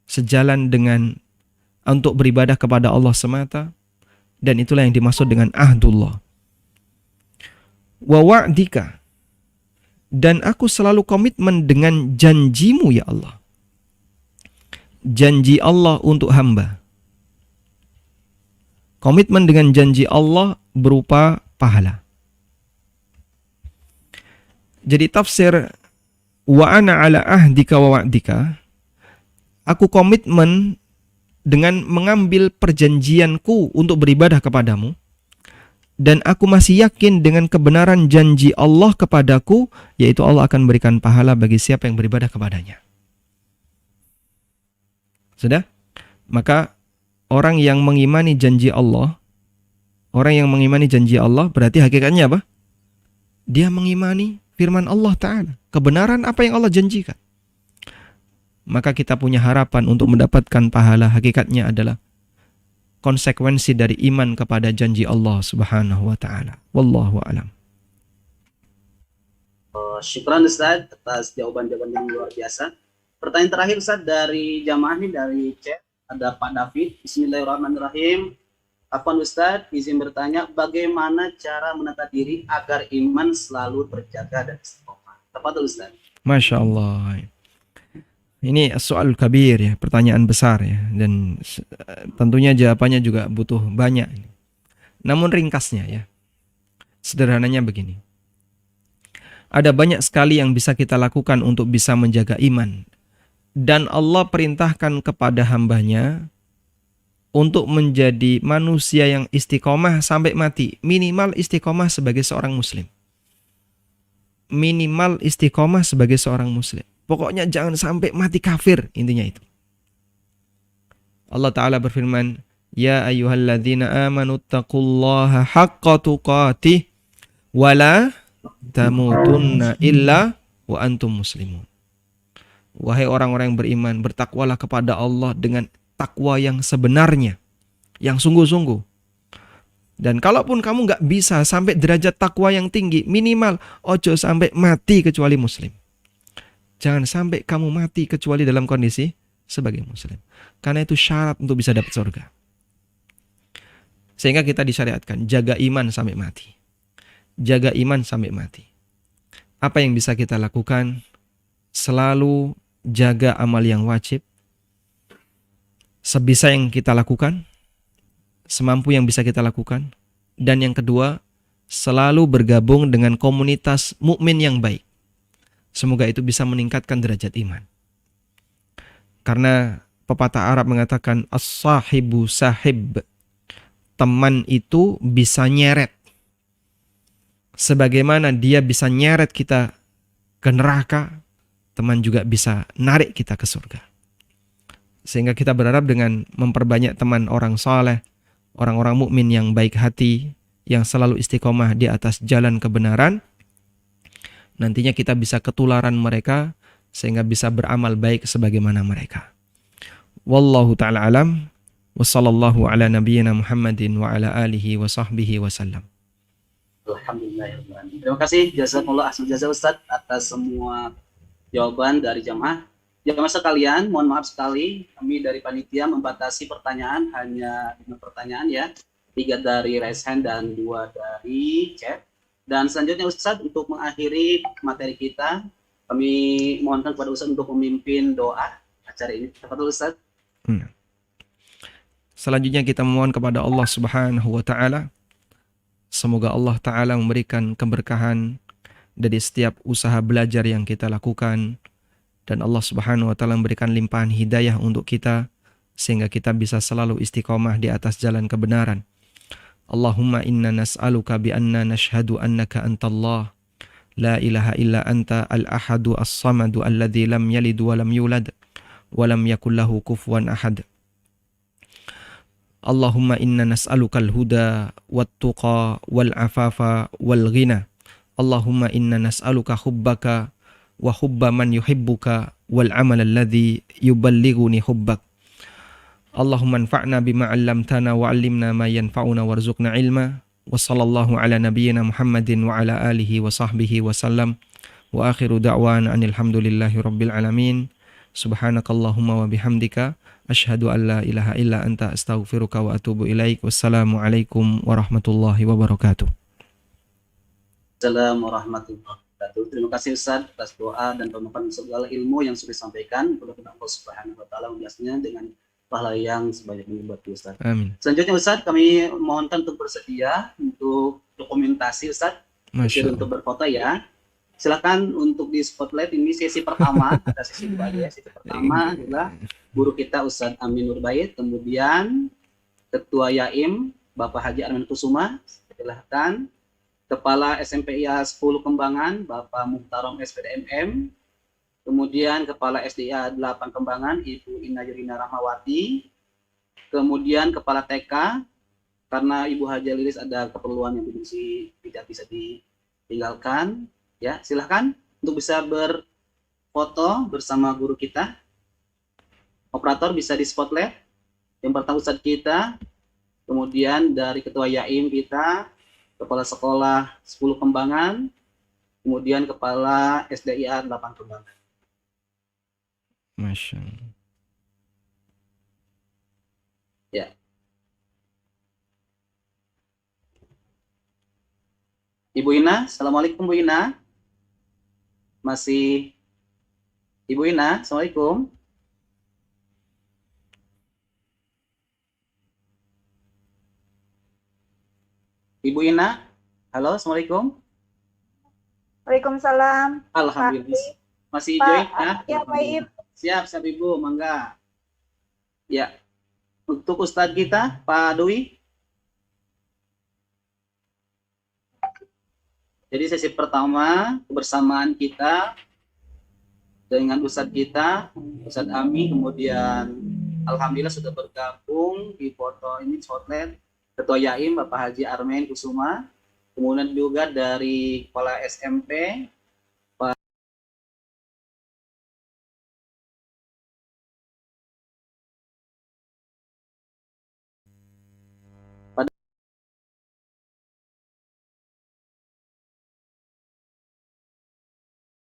sejalan dengan untuk beribadah kepada Allah semata, dan itulah yang dimaksud dengan ahdullah. Wa wa'dika, dan aku selalu komitmen dengan janjimu ya Allah. Janji Allah untuk hamba. Komitmen dengan janji Allah berupa pahala. Jadi tafsir wa ana ala ahdika wa wa'dika, aku komitmen dengan mengambil perjanjianku untuk beribadah kepadamu, dan aku masih yakin dengan kebenaran janji Allah kepadaku, yaitu Allah akan berikan pahala bagi siapa yang beribadah kepadanya. Sudah? Maka orang yang mengimani janji Allah, berarti hakikatnya apa? Dia mengimani firman Allah Ta'ala, kebenaran apa yang Allah janjikan. Maka kita punya harapan untuk mendapatkan pahala, hakikatnya adalah konsekuensi dari iman kepada janji Allah Subhanahu wa Ta'ala. Wallahu a'lam. Syukran Ustaz atas jawaban-jawaban yang luar biasa. Pertanyaan terakhir Ustaz dari jamaah ini, dari chat, ada Pak David. Bismillahirrahmanirrahim. Afwan Ustaz, izin bertanya, bagaimana cara menata diri agar iman selalu terjaga dan istiqomah? Tafadhol Ustaz. Masya Allah. Ini soal kabir ya, pertanyaan besar ya, dan tentunya jawabannya juga butuh banyak. Namun ringkasnya ya, sederhananya begini. Ada banyak sekali yang bisa kita lakukan untuk bisa menjaga iman. Dan Allah perintahkan kepada hambanya untuk menjadi manusia yang istiqomah sampai mati. Minimal istiqomah sebagai seorang muslim. Minimal istiqomah sebagai seorang muslim. Pokoknya jangan sampai mati kafir, intinya itu. Allah Ta'ala berfirman, Ya ayyuhalladzina amanu taqullaha haqqa tuqatih wa la tamutunna illa wa antum muslimun. Wahai orang-orang yang beriman, bertakwalah kepada Allah dengan takwa yang sebenarnya, yang sungguh-sungguh. Dan kalaupun kamu gak bisa sampai derajat takwa yang tinggi, minimal ojo sampai mati kecuali muslim. Jangan sampai kamu mati kecuali dalam kondisi sebagai muslim. Karena itu syarat untuk bisa dapat surga. Sehingga kita disyariatkan, jaga iman sampai mati. Jaga iman sampai mati. Apa yang bisa kita lakukan? Selalu jaga amal yang wajib. Sebisa yang kita lakukan. Semampu yang bisa kita lakukan. Dan yang kedua, selalu bergabung dengan komunitas mukmin yang baik. Semoga itu bisa meningkatkan derajat iman. Karena pepatah Arab mengatakan as-sahibu sahib. Teman itu bisa nyeret. Sebagaimana dia bisa nyeret kita ke neraka, teman juga bisa narik kita ke surga. Sehingga kita berharap dengan memperbanyak teman orang saleh, orang-orang mukmin yang baik hati, yang selalu istiqomah di atas jalan kebenaran, nantinya kita bisa ketularan mereka sehingga bisa beramal baik sebagaimana mereka. Wallahu ta'ala alam wa sallallahu ala nabiyyina Muhammadin wa ala alihi wa sahbihi wa sallam. Alhamdulillah. Terima kasih jazakumullah ahsan jaza Ustaz atas semua jawaban dari jamaah. Jamaah sekalian, mohon maaf sekali, kami dari panitia membatasi pertanyaan hanya 5 pertanyaan ya, 3 dari raise hand dan 2 dari chat. Dan selanjutnya Ustadz, untuk mengakhiri materi kita, kami mohonkan kepada Ustadz untuk memimpin doa acara ini. Tafadhol Ustadz. Selanjutnya kita memohon kepada Allah Subhanahu wa taala, semoga Allah taala memberikan keberkahan dari setiap usaha belajar yang kita lakukan, dan Allah Subhanahu wa taala memberikan limpahan hidayah untuk kita sehingga kita bisa selalu istiqomah di atas jalan kebenaran. Allahumma inna nas'aluka bi anna nashhadu annaka antallah la ilaha illa anta al-ahadu as-samadu alladzi lam yalid wa lam yulad wa lam yakul lahu kufuwan ahad. Allahumma inna nas'aluka al-huda wat-tuqa wal-afafa wal-ghina. Allahumma inna nas'aluka hubbaka wa hubba man yuhibbuka wal amal alladhi yuballighuni hubbak. Allahumma anfa'na bima 'allamtana wa 'allimna ma yanfa'una warzuqna ilma. Wa sallallahu ala nabiyyina Muhammadin wa ala alihi wa sahbihi wa sallam. Wa akhiru da'wana anil hamdulillahi rabbil alamin. Subhanakallahumma wa bihamdika asyhadu an la ilaha illa anta astaghfiruka wa atubu ilaik. Wassalamualaikum warahmatullahi wabarakatuh. Assalamualaikum warahmatullahi wabarakatuh. Terima kasih Ustaz atas doa dan pemaparan segala ilmu yang sudah disampaikan. Mudah-mudahan Allah Subhanahu wa taala membalasnya dengan pahala yang sebanyak-banyaknya buat Ustaz. Amin. Selanjutnya Ustaz, kami mohonkan untuk bersedia untuk dokumentasi Ustaz. Masya Untuk Allah. berfoto ya. Silakan untuk di spotlight, ini sesi pertama. Ada sesi dua ya. Sesi pertama adalah guru kita Ustaz Amin Nurbait, kemudian Ketua Yaim Bapak Haji Arman Kusuma. Silakan Kepala SMPIA 10 Kembangan, Bapak Muhtarom SPDMM, kemudian Kepala SDIA 8 Kembangan, Ibu Ina Yurina Rahmawati, kemudian Kepala TK, karena Ibu Haja Lilis ada keperluan yang tidak bisa ditinggalkan, ya silahkan untuk bisa berfoto bersama guru kita. Operator bisa di spotlight, yang pertama Ustadz kita, kemudian dari Ketua Yaim kita, Kepala Sekolah 10 Kembangan, kemudian Kepala SDIA 8 Kembangan. Masya Allah. Ya. Ibu Ina, Assalamualaikum Bu Ina. Masih Ibu Ina, Assalamualaikum. Ibu Ina, halo, Assalamualaikum. Waalaikumsalam. Alhamdulillah. Masih Pak, join ya? ya, Pak Ib. Siap Ibu, mangga. Ya, untuk Ustadz kita, Pak Dwi. Jadi sesi pertama, kebersamaan kita dengan Ustadz kita, Ustadz Ami, kemudian Alhamdulillah sudah bergabung di foto ini, spotlight, Ketua Yaim Bapak Haji Armen Kusuma, kemudian juga dari Kepala SMP